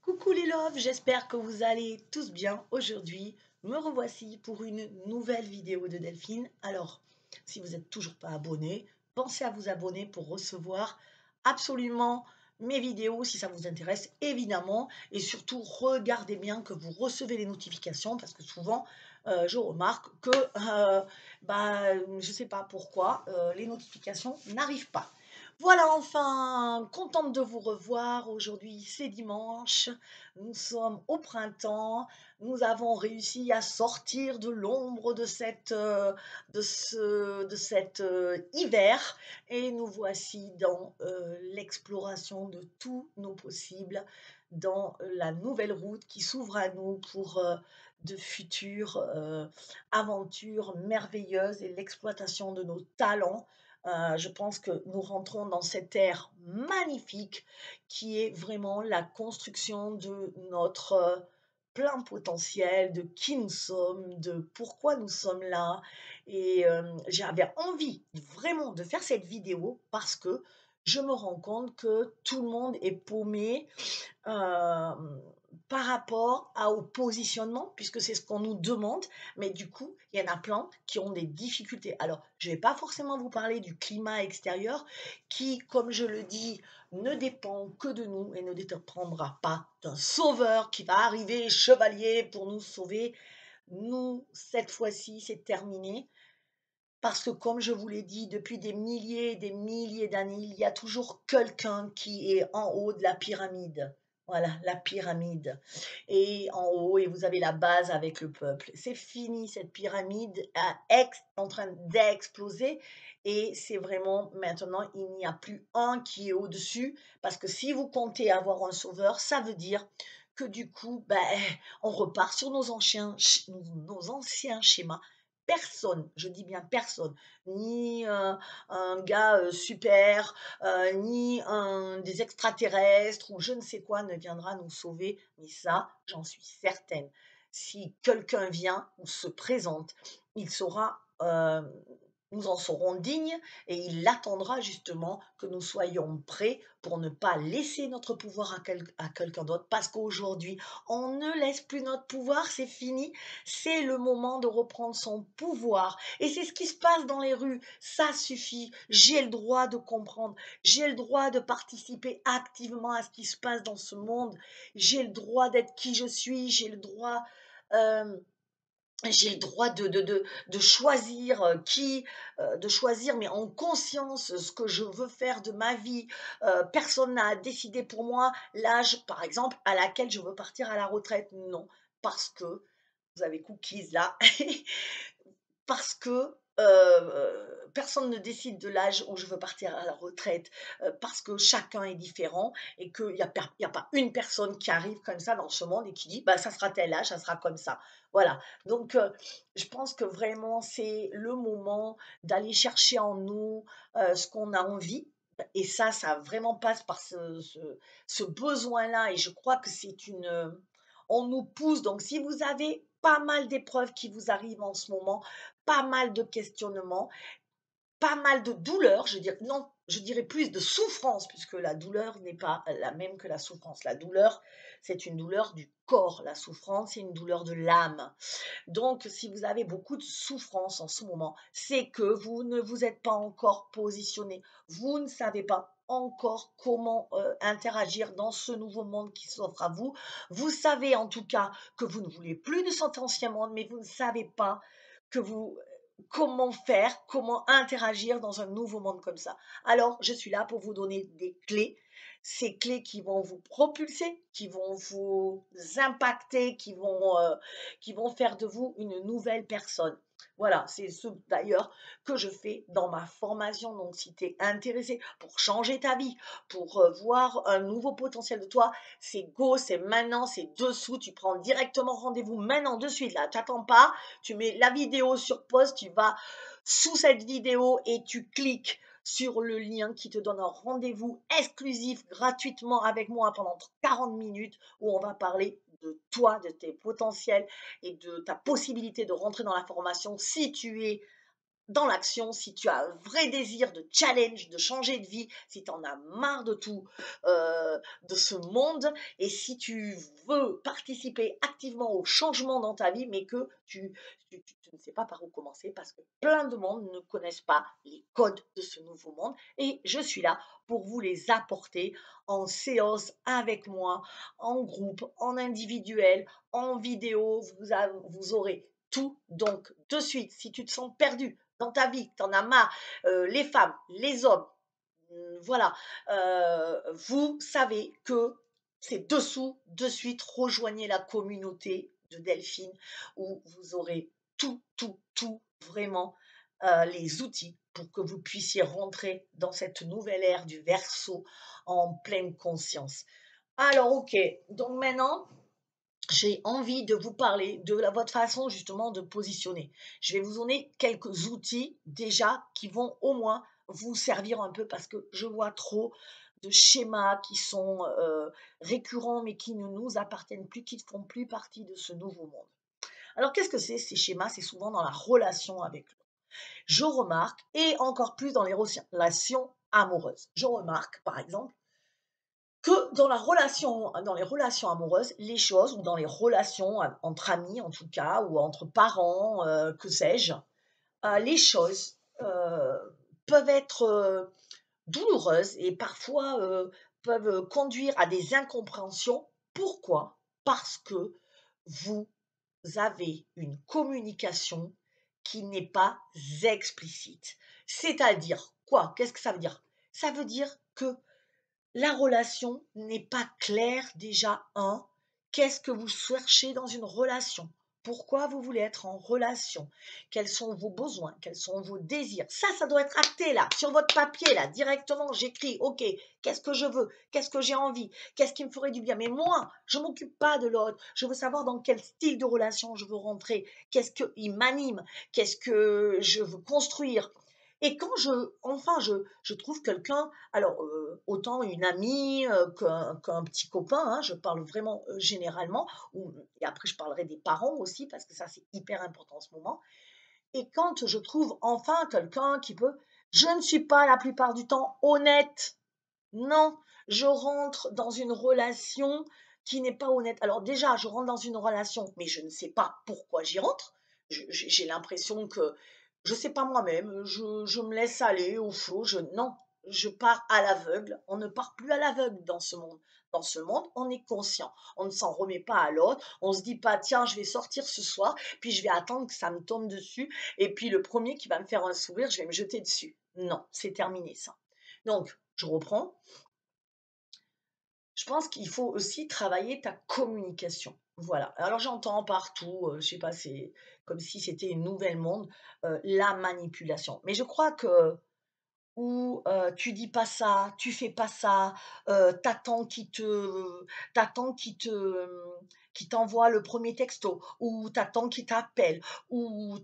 Coucou les loves, j'espère que vous allez tous bien. Aujourd'hui, me revoici pour une nouvelle vidéo de Delphine. Alors, si vous n'êtes toujours pas abonné, pensez à vous abonner pour recevoir absolument mes vidéos si ça vous intéresse, évidemment. Et surtout, regardez bien que vous recevez les notifications parce que souvent, je remarque que, je ne sais pas pourquoi, les notifications n'arrivent pas. Voilà, enfin, contente de vous revoir. Aujourd'hui, c'est dimanche. Nous sommes au printemps. Nous avons réussi à sortir de l'ombre de cet hiver. Et nous voici dans l'exploration de tous nos possibles, dans la nouvelle route qui s'ouvre à nous pour de futures aventures merveilleuses et l'exploitation de nos talents. Je pense que nous rentrons dans cette ère magnifique qui est vraiment la construction de notre plein potentiel, de qui nous sommes, de pourquoi nous sommes là. Et j'avais envie vraiment de faire cette vidéo parce que je me rends compte que tout le monde est paumé par rapport au positionnement, puisque c'est ce qu'on nous demande, mais du coup, il y en a plein qui ont des difficultés. Alors, je ne vais pas forcément vous parler du climat extérieur qui, comme je le dis, ne dépend que de nous et ne dépendra pas d'un sauveur qui va arriver chevalier pour nous sauver. Nous, cette fois-ci, c'est terminé. Parce que comme je vous l'ai dit, depuis des milliers et des milliers d'années, il y a toujours quelqu'un qui est en haut de la pyramide. Voilà, la pyramide. Et en haut, et vous avez la base avec le peuple. C'est fini, cette pyramide en train d'exploser. Et c'est vraiment maintenant, il n'y a plus un qui est au-dessus. Parce que si vous comptez avoir un sauveur, ça veut dire que du coup, on repart sur nos anciens schémas. Personne, je dis bien personne, ni un gars super, ni des extraterrestres ou je ne sais quoi ne viendra nous sauver, mais ça, j'en suis certaine. Si quelqu'un vient ou se présente, il saura, nous en serons dignes et il attendra justement que nous soyons prêts pour ne pas laisser notre pouvoir à quelqu'un d'autre parce qu'aujourd'hui, on ne laisse plus notre pouvoir, c'est fini, c'est le moment de reprendre son pouvoir. Et c'est ce qui se passe dans les rues. Ça suffit. J'ai le droit de comprendre. J'ai le droit de participer activement à ce qui se passe dans ce monde. J'ai le droit d'être qui je suis. Euh, j'ai le droit de choisir de choisir, mais en conscience, ce que je veux faire de ma vie. Personne n'a décidé pour moi l'âge, par exemple, à laquelle je veux partir à la retraite. Non, parce que vous avez cookies là, parce que personne ne décide de l'âge où je veux partir à la retraite, parce que chacun est différent et qu'il n'y a pas une personne qui arrive comme ça dans ce monde et qui dit bah, ça sera tel âge, ça sera comme ça. Voilà. Donc, je pense que vraiment, c'est le moment d'aller chercher en nous ce qu'on a envie. Et ça vraiment passe par ce besoin-là. Et je crois que c'est une, on nous pousse. Donc, si vous avez pas mal d'épreuves qui vous arrivent en ce moment, pas mal de questionnements, pas mal de douleurs, non, je dirais plus de souffrance, puisque la douleur n'est pas la même que la souffrance. La douleur, c'est une douleur du corps. La souffrance, c'est une douleur de l'âme. Donc, si vous avez beaucoup de souffrance en ce moment, c'est que vous ne vous êtes pas encore positionné. Vous ne savez pas encore comment interagir dans ce nouveau monde qui s'offre à vous. Vous savez en tout cas que vous ne voulez plus de cet ancien monde, mais vous ne savez pas que vous comment faire, comment interagir dans un nouveau monde comme ça. Alors, je suis là pour vous donner des clés, ces clés qui vont vous propulser, qui vont vous impacter, qui vont faire de vous une nouvelle personne. Voilà, c'est ce d'ailleurs que je fais dans ma formation. Donc, si tu es intéressé pour changer ta vie, pour voir un nouveau potentiel de toi, c'est go, c'est maintenant, c'est dessous. Tu prends directement rendez-vous maintenant, de suite. Là, tu n'attends pas, tu mets la vidéo sur pause, tu vas sous cette vidéo et tu cliques sur le lien qui te donne un rendez-vous exclusif gratuitement avec moi pendant 40 minutes où on va parler de toi, de tes potentiels et de ta possibilité de rentrer dans la formation si tu es dans l'action, si tu as un vrai désir de challenge, de changer de vie, si tu en as marre de tout, de ce monde, et si tu veux participer activement au changement dans ta vie, mais que tu ne sais pas par où commencer parce que plein de monde ne connaissent pas les codes de ce nouveau monde. Et je suis là pour vous les apporter en séance avec moi, en groupe, en individuel, en vidéo. Vous aurez tout. Donc, de suite, si tu te sens perdu dans ta vie, que tu en as marre, les femmes, les hommes, voilà, vous savez que c'est dessous, de suite, rejoignez la communauté de Delphine où vous aurez tout, vraiment les outils pour que vous puissiez rentrer dans cette nouvelle ère du Verseau en pleine conscience. Alors, ok, donc maintenant, j'ai envie de vous parler de votre façon justement de positionner. Je vais vous donner quelques outils déjà qui vont au moins vous servir un peu parce que je vois trop de schémas qui sont récurrents mais qui ne nous appartiennent plus, qui ne font plus partie de ce nouveau monde. Alors qu'est-ce que c'est ces schémas? C'est souvent dans la relation avec l'autre. Je remarque, et encore plus dans les relations amoureuses. Je remarque par exemple que dans les relations amoureuses, les choses, ou dans les relations entre amis en tout cas, ou entre parents, que sais-je, les choses peuvent être douloureuses et parfois peuvent conduire à des incompréhensions. Pourquoi? Parce que vous avez une communication qui n'est pas explicite. C'est-à-dire quoi? Qu'est-ce que ça veut dire? Ça veut dire que la relation n'est pas claire déjà. Qu'est-ce que vous cherchez dans une relation? Pourquoi vous voulez être en relation? Quels sont vos besoins? Quels sont vos désirs? Ça doit être acté là, sur votre papier là, directement. J'écris, ok, qu'est-ce que je veux? Qu'est-ce que j'ai envie? Qu'est-ce qui me ferait du bien? Mais moi, je ne m'occupe pas de l'autre. Je veux savoir dans quel style de relation je veux rentrer. Qu'est-ce qui m'anime? Qu'est-ce que je veux construire? Et quand je trouve quelqu'un, alors autant une amie qu'un petit copain, hein, je parle vraiment généralement, et après je parlerai des parents aussi, parce que ça c'est hyper important en ce moment. Et quand je trouve enfin quelqu'un qui peut, je ne suis pas la plupart du temps honnête. Non, je rentre dans une relation qui n'est pas honnête. Alors déjà, je rentre dans une relation, mais je ne sais pas pourquoi j'y rentre. J'ai l'impression que je ne sais pas moi-même, je me laisse aller au flot. Non, je pars à l'aveugle. On ne part plus à l'aveugle dans ce monde. Dans ce monde, on est conscient. On ne s'en remet pas à l'autre. On ne se dit pas, tiens, je vais sortir ce soir, puis je vais attendre que ça me tombe dessus. Et puis le premier qui va me faire un sourire, je vais me jeter dessus. Non, c'est terminé ça. Donc, je reprends. Je pense qu'il faut aussi travailler ta communication. Voilà. Alors j'entends partout, je sais pas, c'est comme si c'était une nouvelle monde, la manipulation. Mais je crois que où tu dis pas ça, tu fais pas ça, t'attends qui t'envoie le premier texto, ou t'attends qu'il t'appelle, ou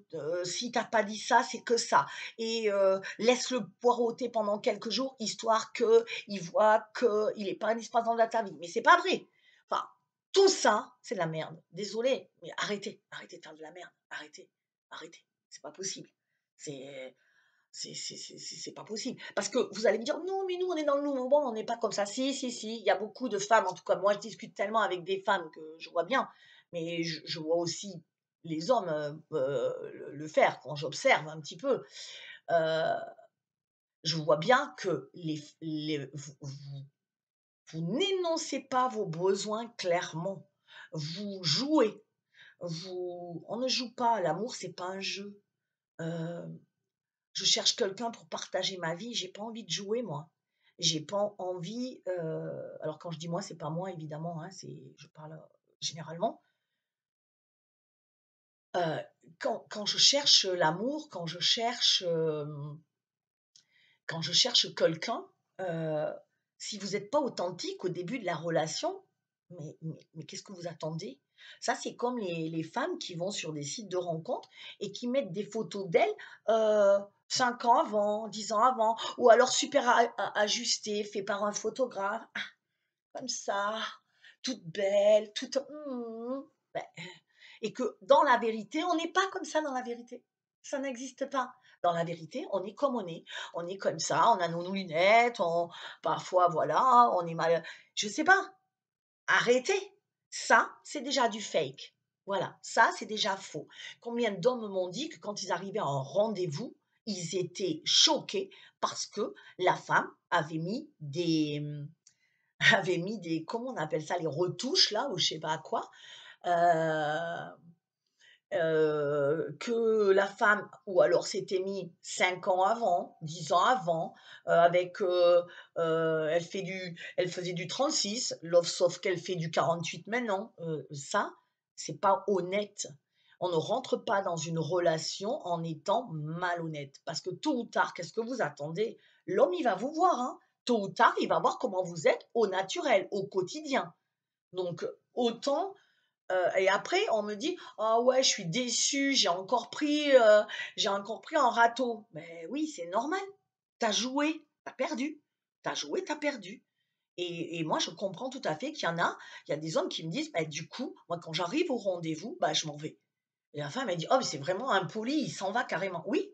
si t'as pas dit ça, c'est que ça. Et laisse-le poireauter pendant quelques jours, histoire qu'il voit qu'il n'est pas indispensable dans ta vie. Mais c'est pas vrai. Enfin, tout ça, c'est de la merde. Désolé, mais arrêtez de faire de la merde. Arrêtez. C'est pas possible. C'est c'est pas possible. Parce que vous allez me dire, non, mais nous, on est dans le nouveau monde, on n'est pas comme ça. Si, il y a beaucoup de femmes, en tout cas, moi, je discute tellement avec des femmes que je vois bien, mais je vois aussi les hommes le faire quand j'observe un petit peu. Euh, je vois bien que vous n'énoncez pas vos besoins clairement. Vous jouez. On ne joue pas. L'amour, c'est pas un jeu. Euh, Je cherche quelqu'un pour partager ma vie, j'ai pas envie de jouer moi. J'ai pas envie, alors quand je dis moi, c'est pas moi évidemment, hein, je parle généralement. Heu, quand je cherche l'amour, quand je cherche quelqu'un, heu, si vous n'êtes pas authentique au début de la relation, mais qu'est-ce que vous attendez? Ça, c'est comme les femmes qui vont sur des sites de rencontres et qui mettent des photos d'elles, heu, 5 ans avant, 10 ans avant, ou alors super ajustées, fait par un photographe, comme ça, toute belle, toute, et que dans la vérité, on n'est pas comme ça dans la vérité. Ça n'existe pas. Dans la vérité, on est comme on est. On est comme ça, on a nos lunettes, parfois, voilà, on est mal. Je sais pas. Arrêtez. Ça, c'est déjà du fake. Voilà, ça, c'est déjà faux. Combien d'hommes m'ont dit que quand ils arrivaient à un rendez-vous, ils étaient choqués parce que la femme avait mis avait mis des, comment on appelle ça, les retouches là, ou je sais pas quoi, euh, que la femme, ou alors s'était mis 5 ans avant, 10 ans avant, avec, elle faisait du 36, sauf qu'elle fait du 48 maintenant. Ça, c'est pas honnête. On ne rentre pas dans une relation en étant malhonnête. Parce que tôt ou tard, qu'est-ce que vous attendez? L'homme, il va vous voir, hein. Tôt ou tard, il va voir comment vous êtes au naturel, au quotidien. Donc, autant et après, on me dit: «Ah ouais, je suis déçue, j'ai encore pris un râteau». Mais oui, c'est normal. Tu as joué, tu as perdu. Tu as joué, tu as perdu. Et moi, je comprends tout à fait il y a des hommes qui me disent: «Bah, du coup, moi, quand j'arrive au rendez-vous, bah, je m'en vais». Et la femme, elle dit: «Oh, mais c'est vraiment impoli, il s'en va carrément». Oui,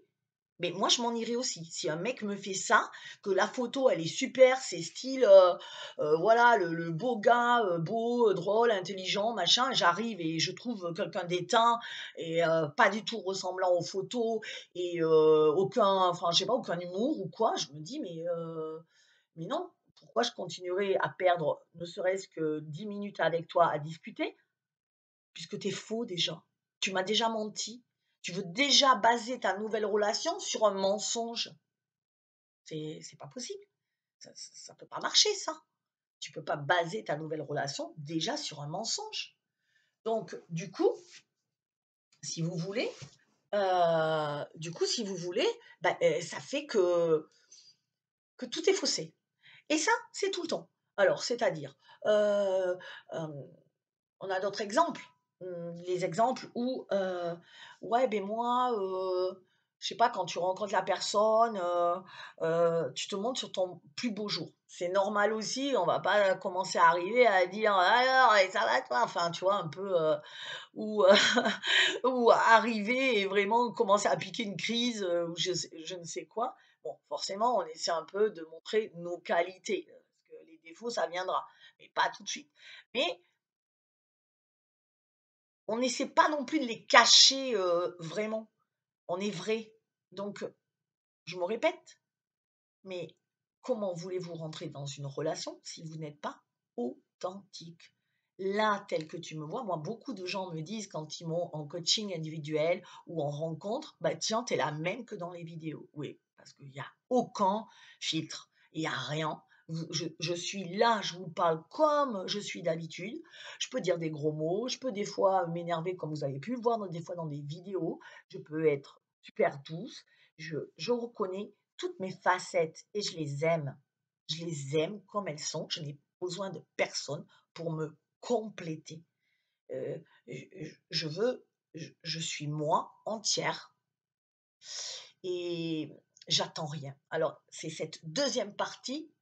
mais moi, je m'en irais aussi. Si un mec me fait ça, que la photo, elle est super, c'est style, voilà, le beau gars, beau, drôle, intelligent, machin, j'arrive et je trouve quelqu'un d'éteint et pas du tout ressemblant aux photos et enfin, je sais pas, aucun humour ou quoi, je me dis: mais non, pourquoi je continuerai à perdre ne serait-ce que 10 minutes avec toi à discuter, puisque tu es faux déjà. Tu m'as déjà menti. Tu veux déjà baser ta nouvelle relation sur un mensonge. C'est pas possible. Ça peut pas marcher, ça. Tu peux pas baser ta nouvelle relation déjà sur un mensonge. Donc, si vous voulez, si vous voulez, ça fait que tout est faussé. Et ça, c'est tout le temps. Alors, c'est-à-dire, euh, euh, on a d'autres exemples. Les exemples où, ouais, ben moi, je sais pas, quand tu rencontres la personne, tu te montres sur ton plus beau jour. C'est normal aussi, on va pas commencer à arriver à dire: «Alors et ça va toi?» Enfin, tu vois, un peu, ou, ou arriver et vraiment commencer à piquer une crise, ou je ne sais quoi. Bon, forcément, on essaie un peu de montrer nos qualités, parce que les défauts, ça viendra, mais pas tout de suite. Mais on n'essaie pas non plus de les cacher, vraiment. On est vrai. Donc, je me répète, mais comment voulez-vous rentrer dans une relation si vous n'êtes pas authentique? Là, tel que tu me vois, moi, beaucoup de gens me disent quand ils m'ont en coaching individuel ou en rencontre, bah tiens, tu es la même que dans les vidéos. Oui, parce qu'il n'y a aucun filtre, il n'y a rien. Je suis là, je vous parle comme je suis d'habitude. Je peux dire des gros mots, je peux des fois m'énerver comme vous avez pu le voir des fois dans des vidéos. Je peux être super douce. Je reconnais toutes mes facettes et je les aime. Je les aime comme elles sont. Je n'ai besoin de personne pour me compléter. Euh, je veux, je suis moi entière et j'attends rien. Alors, c'est cette deuxième partie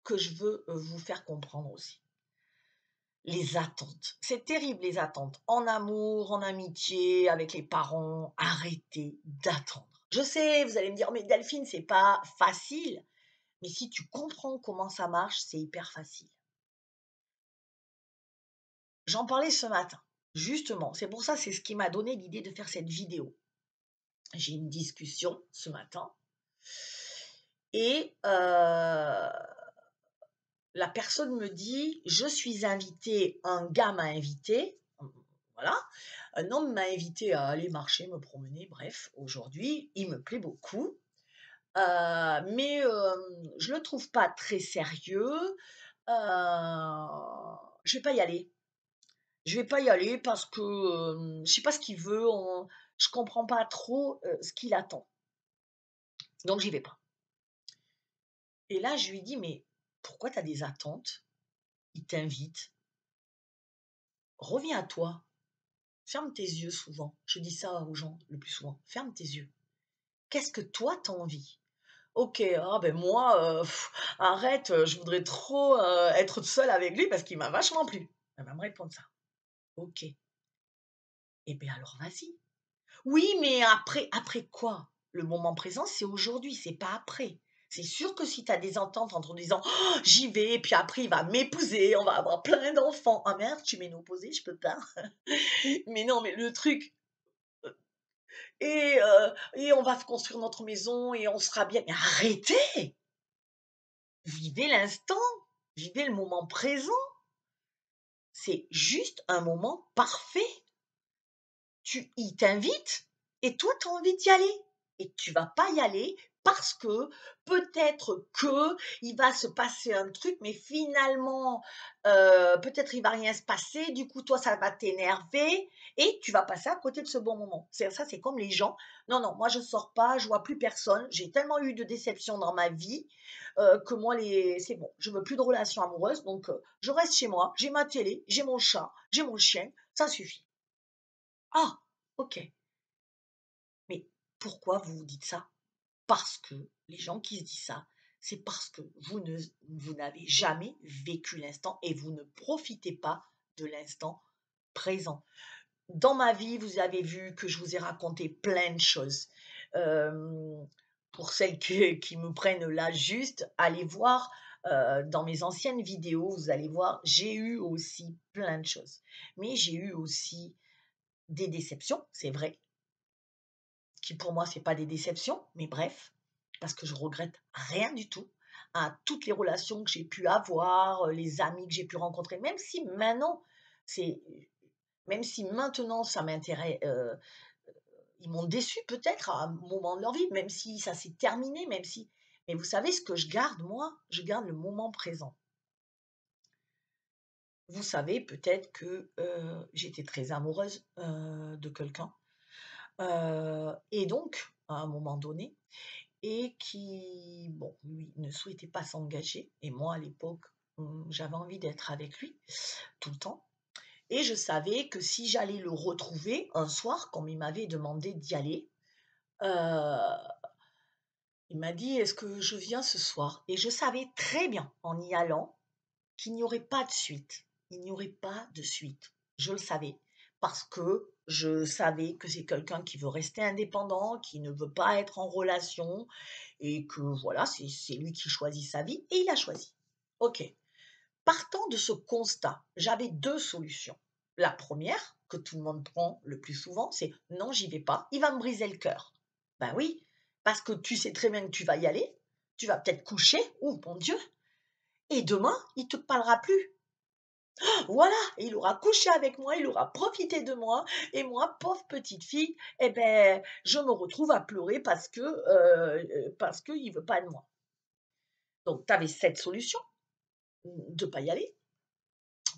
que je veux vous faire comprendre aussi. Les attentes. C'est terrible, les attentes. En amour, en amitié, avec les parents. Arrêtez d'attendre. Je sais, vous allez me dire, mais Delphine, c'est pas facile. Mais si tu comprends comment ça marche, c'est hyper facile. J'en parlais ce matin, justement. C'est pour ça, c'est ce qui m'a donné l'idée de faire cette vidéo. J'ai une discussion ce matin et la personne me dit: «Je suis invitée, un gars m'a invitée», voilà, un homme m'a invitée à aller marcher, me promener, bref, aujourd'hui, il me plaît beaucoup, mais je le trouve pas très sérieux, je vais pas y aller. Je vais pas y aller parce que, je sais pas ce qu'il veut, je comprends pas trop, ce qu'il attend. Donc j'y vais pas. Et là, je lui dis: «Mais pourquoi tu as des attentes? Il t'invite, reviens à toi, ferme tes yeux souvent». Je dis ça aux gens le plus souvent: «Ferme tes yeux. Qu'est-ce que toi tu as envie?» «OK, ah ben moi, arrête, je voudrais trop, être seule avec lui parce qu'il m'a vachement plu». Elle va me répondre ça. «OK, et beh alors vas-y. Oui, mais après quoi? Le moment présent, c'est aujourd'hui, c'est pas après. C'est sûr que si tu as des ententes entre disant: «Oh, j'y vais, puis après il va m'épouser, on va avoir plein d'enfants». Ah merde, je suis ménopausée, je peux pas. Mais non, mais le truc, et on va se construire notre maison et on sera bien. Mais arrêtez! Vivez l'instant, vivez le moment présent. C'est juste un moment parfait. Il t'invite et toi, tu as envie d'y aller. Et tu vas pas y aller parce que peut-être que il va se passer un truc, mais finalement, peut-être il va rien se passer. Du coup, toi, ça va t'énerver et tu vas passer à côté de ce bon moment. C'est ça, c'est comme les gens. Non, non, moi je sors pas, je vois plus personne. J'ai tellement eu de déceptions dans ma vie que moi, c'est bon. Je veux plus de relations amoureuses, donc je reste chez moi. J'ai ma télé, j'ai mon chat, j'ai mon chien. Ça suffit. Ah, ok. Mais pourquoi vous vous dites ça? Parce que les gens qui se disent ça, c'est parce que vous n'avez jamais vécu l'instant et vous ne profitez pas de l'instant présent. Dans ma vie, vous avez vu que je vous ai raconté plein de choses. Euh, pour celles qui me prennent là juste, allez voir dans mes anciennes vidéos, vous allez voir, j'ai eu aussi plein de choses. Mais j'ai eu aussi des déceptions, c'est vrai, qui pour moi, c'est pas des déceptions, mais bref, parce que je regrette rien du tout à toutes les relations que j'ai pu avoir, les amis que j'ai pu rencontrer, c'est, même si maintenant ça m'intéresse, ils m'ont déçu peut-être à un moment de leur vie, même si ça s'est terminé, mais vous savez ce que je garde moi? Je garde le moment présent. Vous savez peut-être que j'étais très amoureuse de quelqu'un, et donc à un moment donné, et qui, bon, lui ne souhaitait pas s'engager. Et moi, à l'époque, j'avais envie d'être avec lui tout le temps. Et je savais que si j'allais le retrouver un soir, comme il m'avait demandé d'y aller, euh, il m'a dit, est-ce que je viens ce soir? Et je savais très bien, en y allant, qu'il n'y aurait pas de suite. Il n'y aurait pas de suite. Je le savais. Parce que je savais que c'est quelqu'un qui veut rester indépendant, qui ne veut pas être en relation, et que voilà, c'est lui qui choisit sa vie, et il a choisi. Ok. Partant de ce constat, j'avais deux solutions. La première, que tout le monde prend le plus souvent, c'est non, j'y vais pas, il va me briser le cœur. Ben oui, parce que tu sais très bien que tu vas y aller, tu vas peut-être coucher, oh mon Dieu, et demain, il ne te parlera plus. Voilà, et il aura couché avec moi, il aura profité de moi, et moi, pauvre petite fille, eh ben, je me retrouve à pleurer parce qu'il veut pas de moi. Donc, tu avais cette solution de pas y aller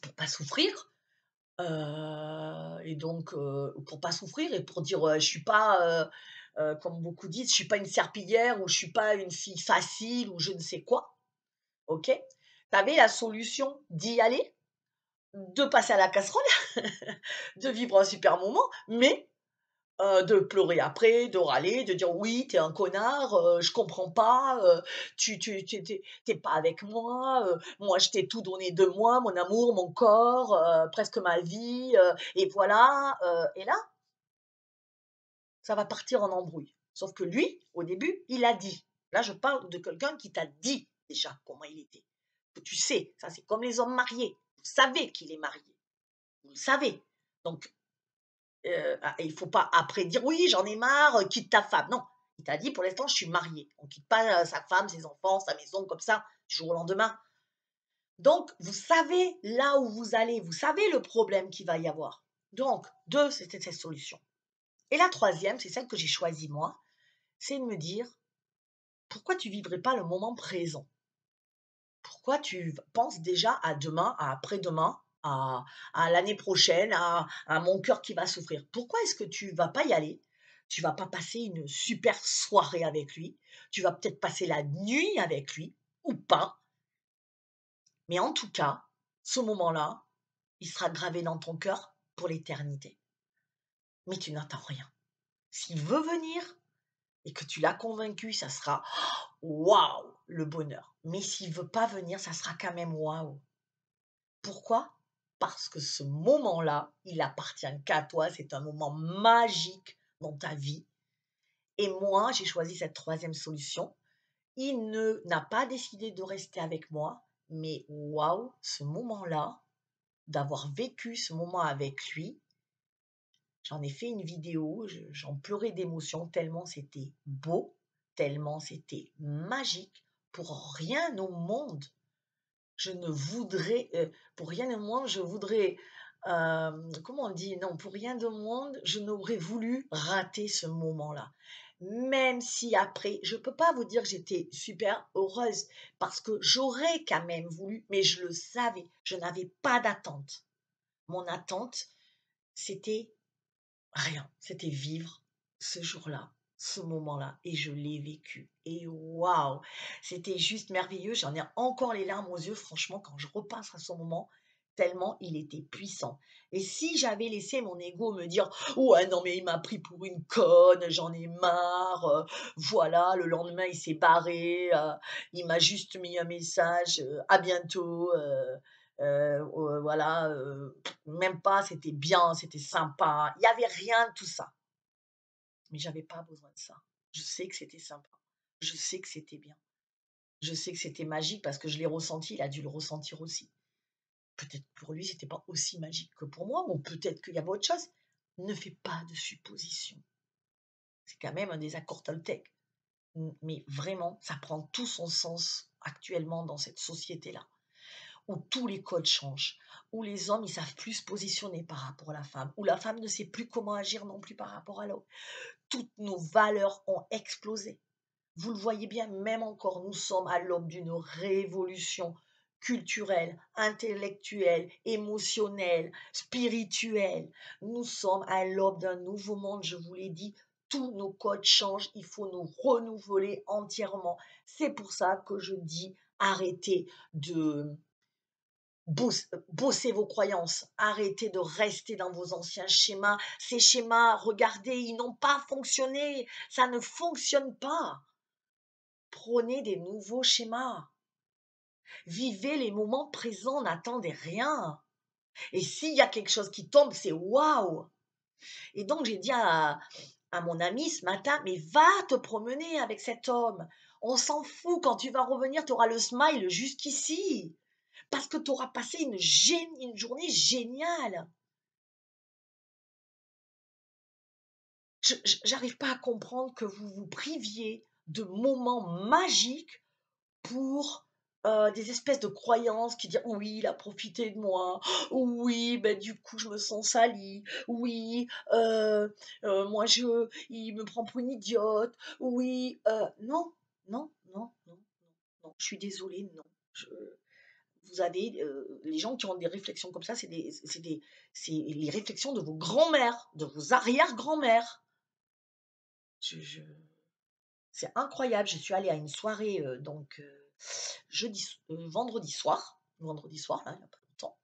pour pas souffrir, et donc pour pas souffrir et pour dire je suis pas comme beaucoup disent, je suis pas une serpillière ou je suis pas une fille facile ou je ne sais quoi. Ok. Tu avais la solution d'y aller, de passer à la casserole, de vivre un super moment, mais de pleurer après, de râler, de dire: «Oui, t'es un connard, je comprends pas, tu pas avec moi, moi je t'ai tout donné de moi, mon amour, mon corps, presque ma vie, et voilà», et là, ça va partir en embrouille. Sauf que lui, au début, il a dit. Là, je parle de quelqu'un qui t'a dit déjà comment il était. Que tu sais, ça c'est comme les hommes mariés. Vous savez qu'il est marié, vous le savez. Donc il faut pas après dire: «Oui, j'en ai marre, quitte ta femme». Non, il t'a dit: «Pour l'instant, je suis marié». On quitte pas, sa femme, ses enfants, sa maison comme ça, du jour au lendemain. Donc vous savez là où vous allez, vous savez le problème qu'il va y avoir. Donc 2, c'était cette solution. Et la troisième, c'est celle que j'ai choisie moi, c'est de me dire: «Pourquoi tu vivrais pas le moment présent? Pourquoi tu penses déjà à demain, à après-demain, à l'année prochaine, à mon cœur qui va souffrir? Pourquoi est-ce que tu vas pas y aller? Tu vas pas passer une super soirée avec lui, tu vas peut-être passer la nuit avec lui ou pas, mais en tout cas, ce moment-là, il sera gravé dans ton cœur pour l'éternité. Mais tu n'attends rien. S'il veut venir et que tu l'as convaincu, ça sera waouh, le bonheur. Mais s'il veut pas venir, ça sera quand même waouh. Pourquoi? Parce que ce moment-là, il appartient qu'à toi, c'est un moment magique dans ta vie. Et moi, j'ai choisi cette troisième solution. N'a pas décidé de rester avec moi, mais waouh, ce moment-là, d'avoir vécu ce moment avec lui, j'en ai fait une vidéo, j'en pleurais d'émotion tellement c'était beau, tellement c'était magique. Pour rien au monde, je ne voudrais, pour rien au monde, je voudrais, comment on dit? Non, pour rien au monde, je n'aurais voulu rater ce moment-là. Même si après, je ne peux pas vous dire que j'étais super heureuse parce que j'aurais quand même voulu, mais je le savais, je n'avais pas d'attente. Mon attente, c'était rien, c'était vivre ce jour-là, ce moment-là et je l'ai vécu et waouh! C'était juste merveilleux, j'en ai encore les larmes aux yeux franchement quand je repense à ce moment, tellement il était puissant et si j'avais laissé mon ego me dire: «Ouais, non mais il m'a pris pour une conne, j'en ai marre, voilà, le lendemain il s'est barré, il m'a juste mis un message, à bientôt, voilà, même pas, c'était bien, c'était sympa. Il y avait rien de tout ça. Mais j'avais pas besoin de ça. Je sais que c'était sympa. Je sais que c'était bien. Je sais que c'était magique parce que je l'ai ressenti, il a dû le ressentir aussi. Peut-être pour lui, c'était pas aussi magique que pour moi, ou peut-être qu'il y avait autre chose. Ne fais pas de suppositions. C'est quand même un désaccord Toltec. Mais vraiment, ça prend tout son sens actuellement dans cette société-là, où tous les codes changent, où les hommes, ils savent plus se positionner par rapport à la femme, où la femme ne sait plus comment agir non plus par rapport à l'homme. Toutes nos valeurs ont explosé. Vous le voyez bien, même encore, nous sommes à l'aube d'une révolution culturelle, intellectuelle, émotionnelle, spirituelle. Nous sommes à l'aube d'un nouveau monde, je vous l'ai dit. Tous nos codes changent, il faut nous renouveler entièrement. C'est pour ça que je dis arrêtez de bossez vos croyances, arrêtez de rester dans vos anciens schémas. Ces schémas, regardez, ils n'ont pas fonctionné, ça ne fonctionne pas. Prenez des nouveaux schémas. Vivez les moments présents, n'attendez rien. Et s'il y a quelque chose qui tombe, c'est waouh. Et donc j'ai dit à mon ami ce matin, mais va te promener avec cet homme. On s'en fout, quand tu vas revenir, tu auras le smile jusqu'ici. Parce que tu auras passé une journée géniale. J'arrive pas à comprendre que vous vous priviez de moments magiques pour des espèces de croyances qui disent oui, il a profité de moi, oui, ben du coup je me sens salie, oui, moi il me prend pour une idiote, oui, non, non, non, non, non, non, je suis désolée, non. Vous avez les gens qui ont des réflexions comme ça, c'est les réflexions de vos grands-mères, de vos arrière-grands-mères. Je C'est incroyable, je suis allée à une soirée, donc vendredi soir là, il y a pas longtemps.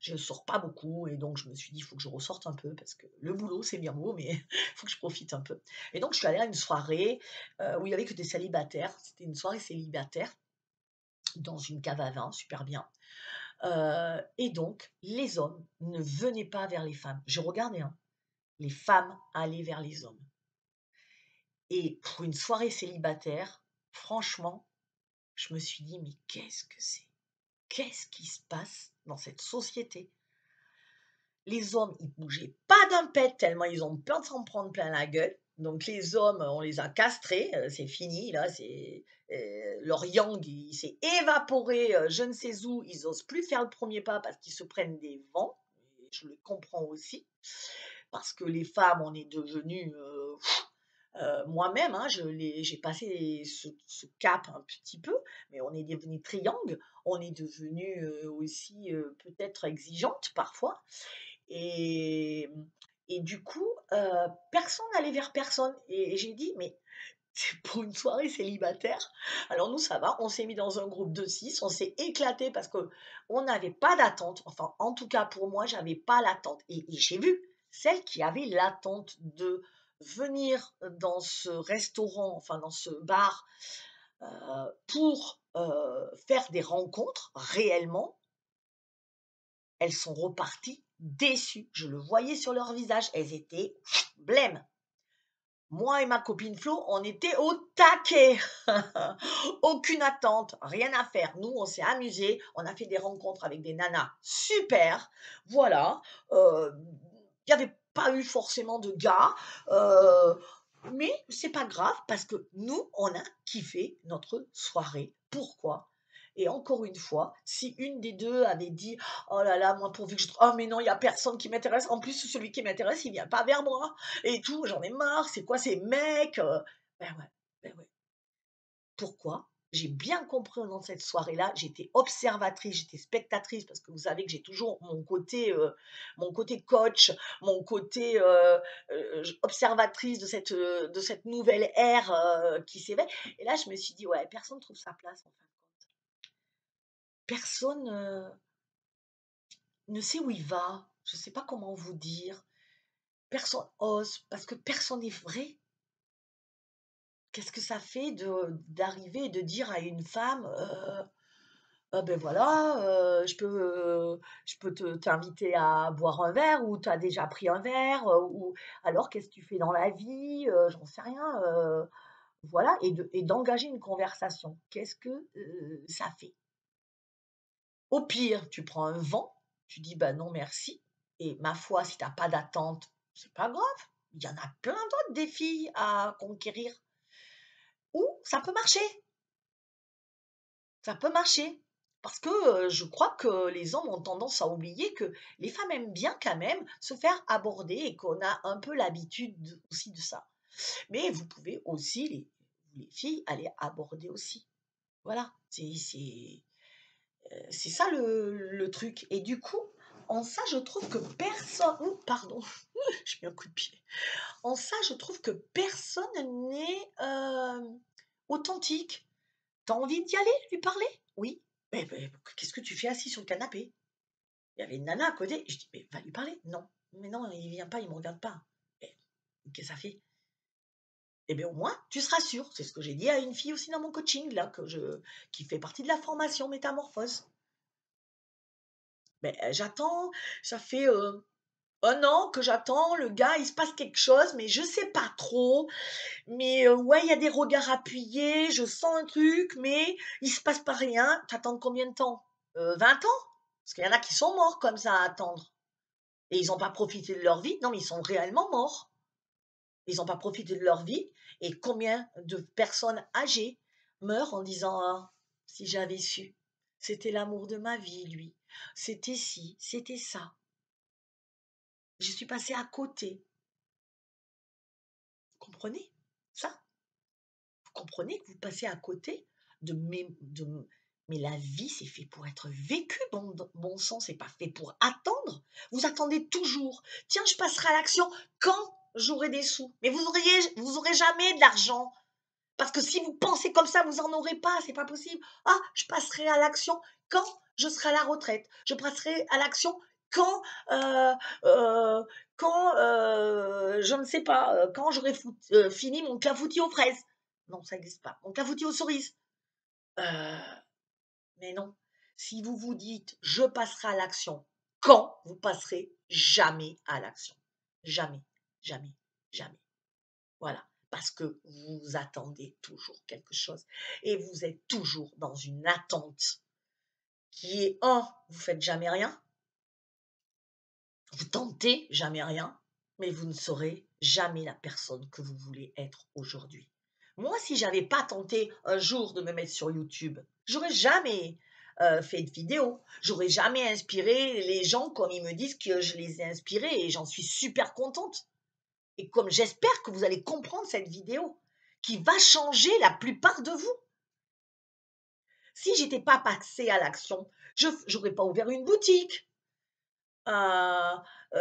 Je sors pas beaucoup et donc je me suis dit: «Il faut que je ressorte un peu parce que le boulot c'est bien beau mais il faut que je profite un peu» et donc je suis allée à une soirée, où il y avait que des célibataires. C'était une soirée célibataire dans une cave à vin, super bien, et donc les hommes ne venaient pas vers les femmes. Je regardais, hein, les femmes allaient vers les hommes et pour une soirée célibataire, franchement, je me suis dit: «Mais qu'est-ce que c'est? Qu'est-ce qui se passe dans cette société?» Les hommes, ils bougeaient pas d'un pet tellement ils ont peur de s'en prendre plein la gueule. Donc les hommes, on les a castrés, c'est fini là, leur yang, il s'est évaporé, je ne sais où. Ils osent plus faire le premier pas parce qu'ils se prennent des vents et je le comprends aussi. Parce que les femmes, on est devenues, moi-même, hein, j'ai passé ce cap un petit peu, mais on est devenu triangle, on est devenu aussi peut-être exigeante parfois. Et, et du coup, personne n'allait vers personne. Et j'ai dit, mais c'est pour une soirée célibataire. Alors nous, ça va, on s'est mis dans un groupe de 6, on s'est éclaté parce que on n'avait pas d'attente. Enfin, en tout cas, pour moi, j'avais pas l'attente. Et j'ai vu celle qui avait l'attente de venir dans ce restaurant, enfin dans ce bar, pour faire des rencontres réellement, elles sont reparties déçues. Je le voyais sur leur visage. Elles étaient blêmes. Moi et ma copine Flo, on était au taquet. Aucune attente, rien à faire. Nous, on s'est amusés. On a fait des rencontres avec des nanas super. Voilà. Il n'y avait pas eu forcément de gars. Mais c'est pas grave parce que nous, on a kiffé notre soirée. Pourquoi? Et encore une fois, si une des deux avait dit: «Oh là là, moi pourvu que je oh mais non, il y a personne qui m'intéresse. En plus, celui qui m'intéresse, il vient pas vers moi et tout, j'en ai marre, c'est quoi ces mecs?» Ben ouais, ben ouais. Pourquoi? J'ai bien compris dans cette soirée-là, j'étais observatrice, j'étais spectatrice parce que vous savez que j'ai toujours mon côté coach, mon côté, observatrice de cette nouvelle ère, qui s'éveille et là, je me suis dit: «Ouais, personne trouve sa place en fin de compte. Personne, ne sait où il va». Je ne sais pas comment vous dire. Personne ose parce que personne n'est vrai. Qu'est-ce que ça fait d'arriver et de dire à une femme, «Ah ben voilà, je peux t'inviter à boire un verre ou tu as déjà pris un verre, ou alors qu'est-ce que tu fais dans la vie?» J'en sais rien, voilà et d'engager une conversation. Qu'est-ce que, ça fait? Au pire, tu prends un vent, tu dis: «Bah non merci» et ma foi, si tu as pas d'attente, c'est pas grave. Il y en a plein d'autres des filles à conquérir. Ou ça peut marcher, ça peut marcher. Parce que, je crois que les hommes ont tendance à oublier que les femmes aiment bien quand même se faire aborder et qu'on a un peu l'habitude aussi de ça. Mais vous pouvez aussi, les filles, aller aborder aussi. Voilà, c'est ça le truc. Et du coup, en ça, je trouve que personne... Ouh, pardon, je mets un coup de pied. En ça, je trouve que personne n'est authentique. T'as envie d'y aller, lui parler? Oui. Mais qu'est-ce que tu fais assis sur le canapé? Il y avait une nana à côté. Je dis, mais va lui parler. Non. Mais non, il vient pas, il me regarde pas. Eh, qu'est-ce que ça fait? Eh bien, au moins, tu seras sûr. C'est ce que j'ai dit à une fille aussi dans mon coaching, là, qui fait partie de la formation métamorphose. Mais j'attends, ça fait 1 an que j'attends, le gars, il se passe quelque chose, mais je sais pas trop. Mais ouais, il y a des regards appuyés, je sens un truc, mais il se passe pas rien. T'attends combien de temps? 20 ans? Parce qu'il y en a qui sont morts comme ça à attendre. Et ils n'ont pas profité de leur vie. Non, mais ils sont réellement morts. Ils n'ont pas profité de leur vie. Et combien de personnes âgées meurent en disant: «Ah, si j'avais su, c'était l'amour de ma vie, lui. C'était ci, c'était ça. Je suis passée à côté». Vous comprenez ça? Vous comprenez que vous passez à côté mais la vie, c'est fait pour être vécue, bon sang, c'est pas fait pour attendre. Vous attendez toujours. Tiens, je passerai à l'action quand j'aurai des sous. Mais vous aurez jamais de l'argent. Parce que si vous pensez comme ça, vous en aurez pas, c'est pas possible. Ah, je passerai à l'action quand je serai à la retraite. Je passerai à l'action quand, euh, euh, je ne sais pas, quand j'aurai fini mon clafoutis aux fraises. Non, ça n'existe pas. Mon clafoutis aux cerises. Euh, mais non. Si vous vous dites, je passerai à l'action, quand vous passerez jamais à l'action. Jamais, jamais, jamais. Voilà. Parce que vous attendez toujours quelque chose. Et vous êtes toujours dans une attente qui est, vous faites jamais rien. Vous tentez jamais rien. Mais vous ne serez jamais la personne que vous voulez être aujourd'hui. Moi, si j'avais pas tenté un jour de me mettre sur YouTube, j'aurais jamais fait de vidéo. J'aurais jamais inspiré les gens comme ils me disent que je les ai inspirés et j'en suis super contente. Et comme j'espère que vous allez comprendre cette vidéo qui va changer la plupart de vous. Si j'étais pas passée à l'action, je n'aurais pas ouvert une boutique.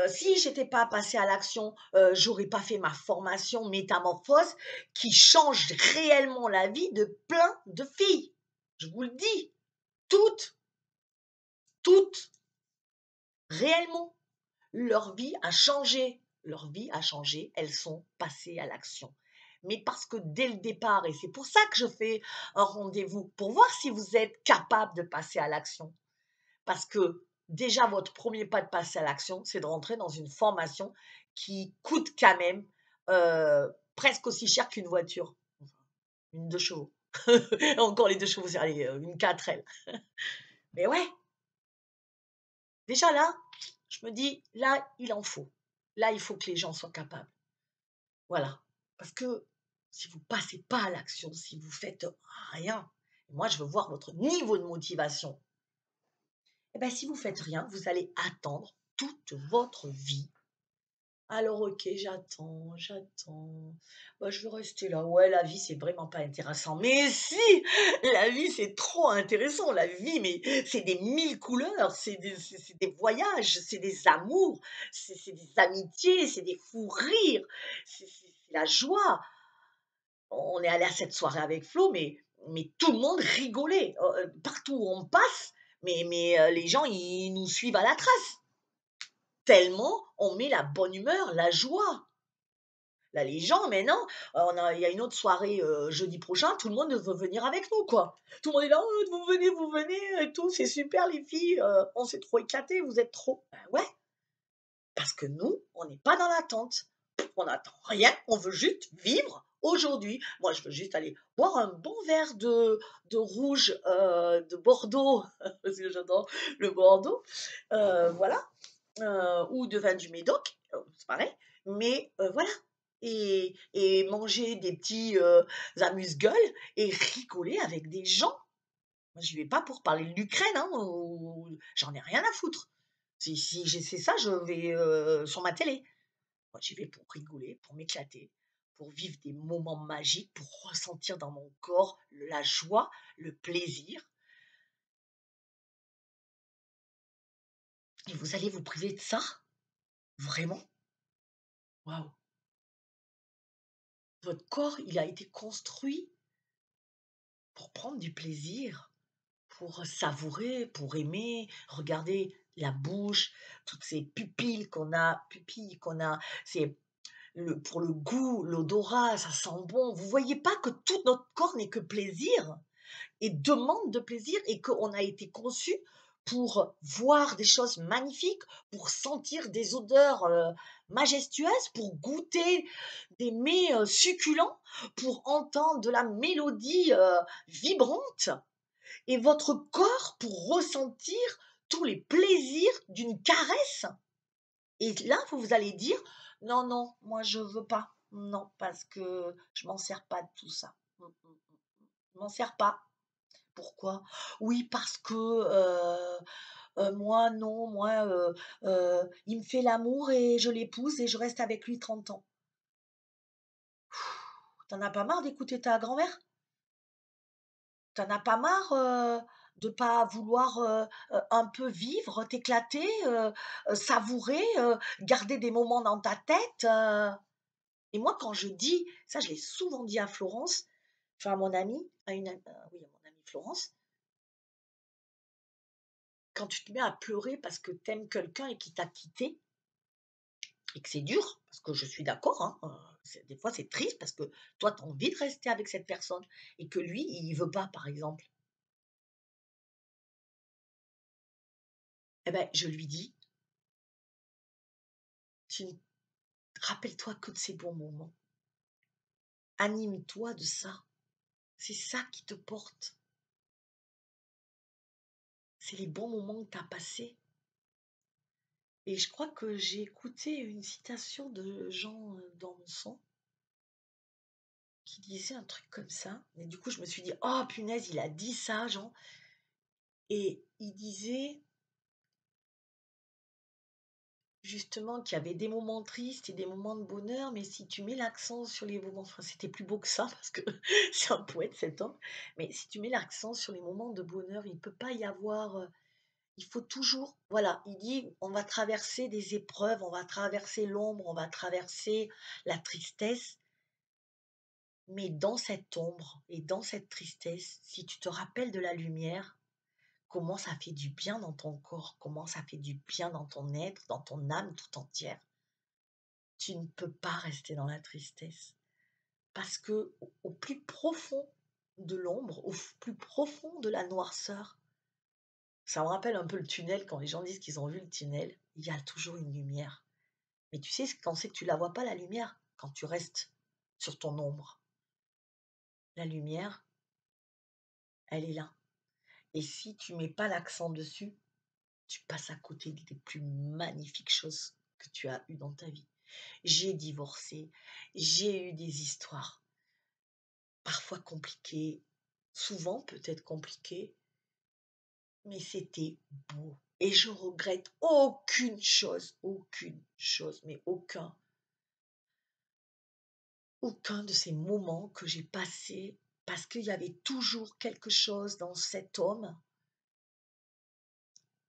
Si j'étais pas passée à l'action, j'aurais pas fait ma formation métamorphose qui change réellement la vie de plein de filles. Je vous le dis, toutes, toutes, réellement, leur vie a changé. Leur vie a changé, elles sont passées à l'action. Mais parce que dès le départ, et c'est pour ça que je fais un rendez-vous, pour voir si vous êtes capable de passer à l'action. Parce que déjà votre premier pas de passer à l'action, c'est de rentrer dans une formation qui coûte quand même presque aussi cher qu'une voiture, une 2 chevaux. Encore les 2 chevaux, c'est allez, une 4L. Mais ouais, déjà là, je me dis: «Là, il en faut. Là, il faut que les gens soient capables». Voilà, parce que si vous passez pas à l'action, si vous faites rien, moi je veux voir votre niveau de motivation. Et ben si vous faites rien, vous allez attendre toute votre vie. Alors OK, j'attends. Bah, je veux rester là. Ouais, la vie, c'est vraiment pas intéressant. Mais si! La vie, c'est trop intéressant. La vie, mais c'est des 1000 couleurs, c'est des voyages, c'est des amours, c'est des amitiés, c'est des fous rires, c'est la joie. On est allé à cette soirée avec Flo, mais tout le monde rigolait. Partout où on passe, les gens, ils nous suivent à la trace. Tellement on met la bonne humeur, la joie. Là, les gens, maintenant, il y a une autre soirée jeudi prochain, tout le monde veut venir avec nous, quoi. Tout le monde est là, oh, vous venez, et tout, c'est super, les filles, on s'est trop éclatés, vous êtes trop. Ben ouais, parce que nous, on n'est pas dans l'attente. On n'attend rien, on veut juste vivre aujourd'hui. Moi, je veux juste aller boire un bon verre de rouge, de Bordeaux, parce que j'adore le Bordeaux, voilà, ou de vin du Médoc, c'est pareil, mais voilà. Et manger des petits amuse-gueules et rigoler avec des gens. Moi, je vais pas pour parler de l'Ukraine, hein, j'en ai rien à foutre. Si c'est ça, je vais sur ma télé. Moi, j'y vais pour rigoler, pour m'éclater, pour vivre des moments magiques, pour ressentir dans mon corps la joie, le plaisir. Et vous allez vous priver de ça? Vraiment? Waouh! Votre corps, il a été construit pour prendre du plaisir, pour savourer, pour aimer. Regardez la bouche, toutes ces pupilles qu'on a, c'est pour le goût, l'odorat, ça sent bon. Vous voyez pas que tout notre corps n'est que plaisir et demande de plaisir et qu'on a été conçu pour voir des choses magnifiques, pour sentir des odeurs majestueuses, pour goûter des mets succulents, pour entendre de la mélodie vibrante et votre corps pour ressentir tous les plaisirs d'une caresse. Et là, vous allez dire, non, non, moi je veux pas. Non, parce que je m'en sers pas de tout ça. Je m'en sers pas. Pourquoi? Oui, parce que, moi non, il me fait l'amour et je l'épouse et je reste avec lui 30 ans. Tu as pas marre d'écouter ta grand-mère? Tu as pas marre, de pas vouloir, un peu vivre, t'éclater, savourer, garder des moments dans ta tête, et moi quand je dis ça je l'ai souvent dit à Florence, enfin à mon amie, à une am oui à mon amie Florence, quand tu te mets à pleurer parce que tu aimes quelqu'un et qu'il t'a quitté et que c'est dur, parce que je suis d'accord, hein, des fois c'est triste parce que toi tu as envie de rester avec cette personne et que lui il veut pas par exemple. Eh ben je lui dis: «Tu ne rappelle-toi que de ces bons moments, anime-toi de ça, c'est ça qui te porte, c'est les bons moments que tu as passés». Et je crois que j'ai écouté une citation de Jean d'Ormesson qui disait un truc comme ça. Et du coup, je me suis dit, oh punaise, il a dit ça, Jean. Et il disait justement qu'il y avait des moments tristes et des moments de bonheur, mais si tu mets l'accent sur les moments, enfin, c'était plus beau que ça parce que c'est un poète cet homme, mais si tu mets l'accent sur les moments de bonheur, il ne peut pas y avoir, il faut toujours, voilà, il dit, on va traverser des épreuves, on va traverser l'ombre, on va traverser la tristesse. Mais dans cette ombre et dans cette tristesse, si tu te rappelles de la lumière, comment ça fait du bien dans ton corps, comment ça fait du bien dans ton être, dans ton âme tout entière, tu ne peux pas rester dans la tristesse. Parce que au plus profond de l'ombre, au plus profond de la noirceur, Ça me rappelle un peu le tunnel, quand les gens disent qu'ils ont vu le tunnel, il y a toujours une lumière. Mais tu sais quand c'est que tu la vois pas la lumière? Quand tu restes sur ton ombre. La lumière, elle est là. Et si tu mets pas l'accent dessus, tu passes à côté des plus magnifiques choses que tu as eues dans ta vie. J'ai divorcé, j'ai eu des histoires, parfois compliquées, souvent peut-être compliquées, mais c'était beau. Et je regrette aucune chose, mais aucun de ces moments que j'ai passés, parce qu'il y avait toujours quelque chose dans cet homme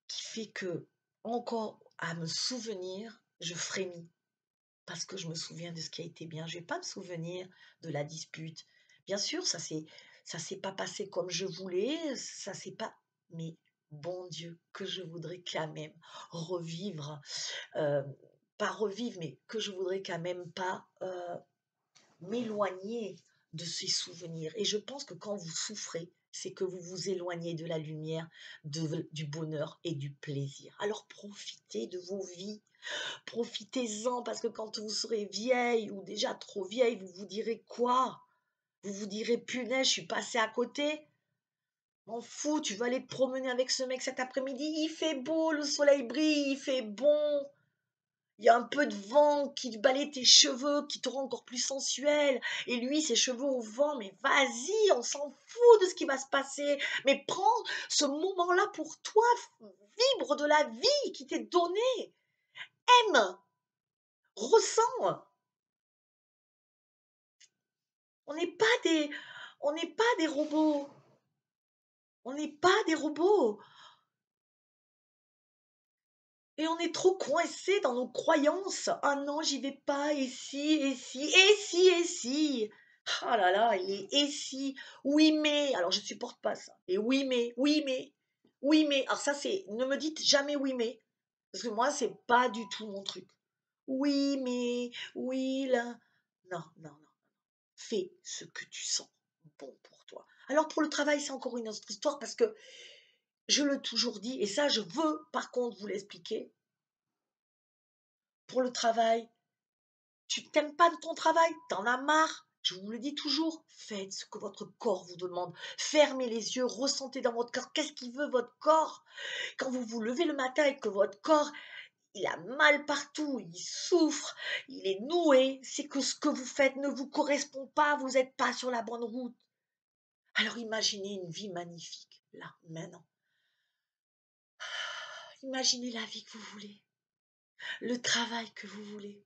qui fait que, encore à me souvenir, je frémis. Parce que je me souviens de ce qui a été bien. Je vais pas me souvenir de la dispute. Bien sûr, ça s'est pas passé comme je voulais, ça s'est pas, mais bon Dieu, que je voudrais quand même revivre, heu, pas revivre, mais que je voudrais quand même pas, m'éloigner de ces souvenirs. Et je pense que quand vous souffrez, c'est que vous vous éloignez de la lumière, du bonheur et du plaisir. Alors profitez de vos vies. Profitez-en, parce que quand vous serez vieille ou déjà trop vieille, vous vous direz quoi? Vous vous direz: «Punaise, je suis passée à côté». M'en fous, tu vas aller te promener avec ce mec cet après-midi, il fait beau, le soleil brille, il fait bon, il y a un peu de vent qui balaie tes cheveux, qui te rend encore plus sensuelle, et lui, ses cheveux au vent, mais vas-y, on s'en fout de ce qui va se passer, mais prends ce moment-là pour toi, vibre de la vie qui t'est donnée, aime, ressens. On n'est pas des, on n'est pas des robots. On n'est pas des robots. Et on est trop coincés dans nos croyances. Ah non, j'y vais pas. Et si, et si, et si, et si. Ah là là, il est et si. Oui, mais. Alors, je supporte pas ça. Et oui, mais, oui, mais, oui, mais. Alors, ça, c'est. Ne me dites jamais oui, mais. Parce que moi, c'est pas du tout mon truc. Oui, mais. Oui, là. Non, non, non. Fais ce que tu sens bon pour toi. Alors pour le travail, c'est encore une autre histoire, parce que je l'ai toujours dit, et ça, je veux par contre vous l'expliquer. Pour le travail, tu t'aimes pas de ton travail, t'en as marre. Je vous le dis toujours, faites ce que votre corps vous demande. Fermez les yeux, ressentez dans votre corps. Qu'est-ce qu'il veut votre corps? Quand vous vous levez le matin et que votre corps, il a mal partout, il souffre, il est noué, c'est que ce que vous faites ne vous correspond pas, vous n'êtes pas sur la bonne route. Alors imaginez une vie magnifique, là, maintenant. Imaginez la vie que vous voulez, le travail que vous voulez.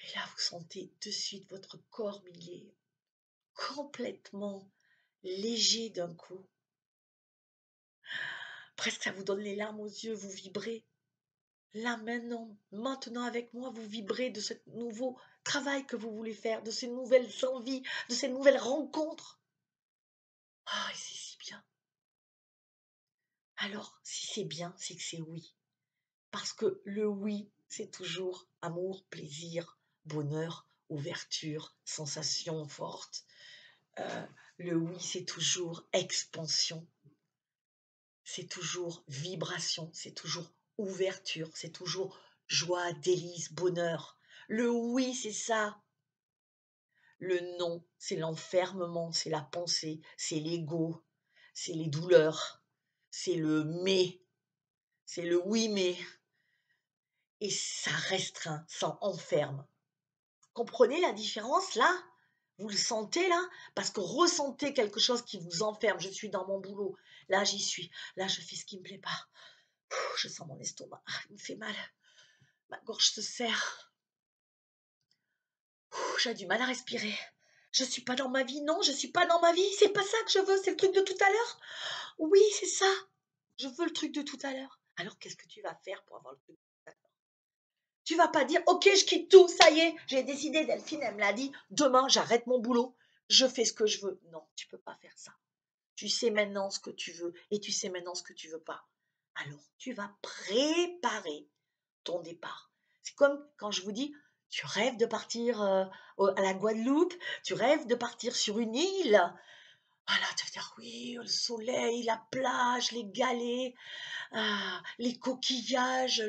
Et là, vous sentez de suite votre corps, mais il est complètement léger d'un coup. Presque ça vous donne les larmes aux yeux, vous vibrez. Là, maintenant avec moi, vous vibrez de ce nouveau travail que vous voulez faire, de ces nouvelles envies, de ces nouvelles rencontres. Ah, et c'est si bien. Alors, si c'est bien, c'est que c'est oui. Parce que le oui, c'est toujours amour, plaisir, bonheur, ouverture, sensation forte. Le oui, c'est toujours expansion, c'est toujours vibration, c'est toujours ouverture, c'est toujours joie, délice, bonheur. Le oui, c'est ça. Le non, c'est l'enfermement, c'est la pensée, c'est l'ego, c'est les douleurs, c'est le mais, c'est le oui mais. Et ça restreint, ça enferme. Comprenez la différence là? Vous le sentez là? Parce que ressentez quelque chose qui vous enferme. Je suis dans mon boulot. Là, j'y suis. Là, je fais ce qui me plaît pas. Je sens mon estomac. Il me fait mal. Ma gorge se serre. J'ai du mal à respirer. Je suis pas dans ma vie. Non, je suis pas dans ma vie. C'est pas ça que je veux. C'est le truc de tout à l'heure. Oui, c'est ça. Je veux le truc de tout à l'heure. Alors, qu'est-ce que tu vas faire pour avoir le truc? Tu vas pas dire, ok, je quitte tout, ça y est, j'ai décidé, Delphine, elle me l'a dit, demain, j'arrête mon boulot, je fais ce que je veux. Non, tu peux pas faire ça. Tu sais maintenant ce que tu veux et tu sais maintenant ce que tu veux pas. Alors, tu vas préparer ton départ. C'est comme quand je vous dis, tu rêves de partir à la Guadeloupe, tu rêves de partir sur une île. Voilà, tu vas dire oui, le soleil, la plage, les galets, les coquillages,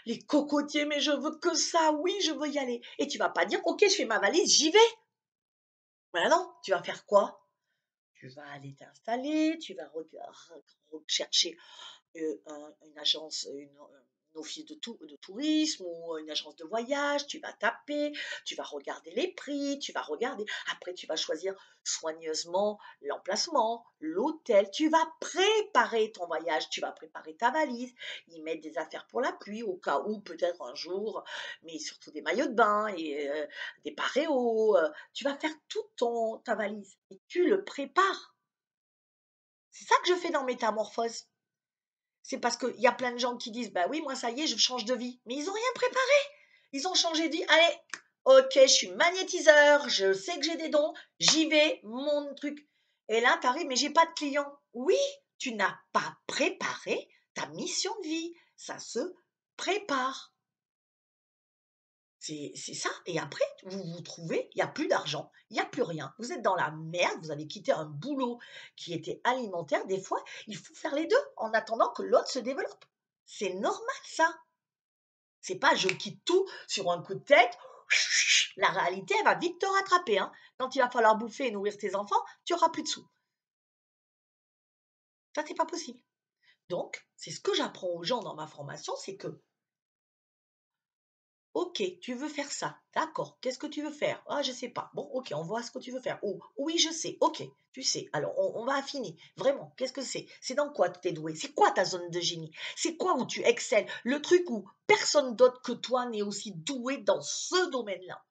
les cocotiers, mais je veux que ça, oui, je veux y aller. Et tu vas pas dire, ok, je fais ma valise, j'y vais. Ben non, tu vas faire quoi? Tu vas aller t'installer, tu vas chercher une agence, un office de tourisme ou une agence de voyage, tu vas taper, tu vas regarder les prix, tu vas regarder. Après, tu vas choisir soigneusement l'emplacement, l'hôtel. Tu vas préparer ton voyage, tu vas préparer ta valise, y mettre des affaires pour la pluie au cas où peut-être un jour, mais surtout des maillots de bain et des paréos. Tu vas faire ta valise et tu le prépares. C'est ça que je fais dans Métamorphose. C'est parce qu'il y a plein de gens qui disent, bah oui, moi ça y est, je change de vie. Mais ils n'ont rien préparé. Ils ont changé de vie. Allez, ok, je suis magnétiseur, je sais que j'ai des dons, j'y vais, mon truc. Et là, tu arrives, mais j'ai pas de clients. Oui, tu n'as pas préparé ta mission de vie. Ça se prépare. C'est ça. Et après, vous vous trouvez, il n'y a plus d'argent, il n'y a plus rien. Vous êtes dans la merde, vous avez quitté un boulot qui était alimentaire. Des fois, il faut faire les deux en attendant que l'autre se développe. C'est normal, ça. C'est pas je quitte tout sur un coup de tête. La réalité, elle va vite te rattraper, hein. Quand il va falloir bouffer et nourrir tes enfants, tu n'auras plus de sous. Ça, c'est pas possible. Donc, c'est ce que j'apprends aux gens dans ma formation, c'est que OK, tu veux faire ça. D'accord. Qu'est-ce que tu veux faire? Ah, je sais pas. Bon, OK, on voit ce que tu veux faire. Oh, oui, je sais. OK, tu sais. Alors, on va affiner. Vraiment, qu'est-ce que c'est? C'est dans quoi tu es doué? C'est quoi ta zone de génie? C'est quoi où tu excelles? Le truc où personne d'autre que toi n'est aussi doué dans ce domaine-là.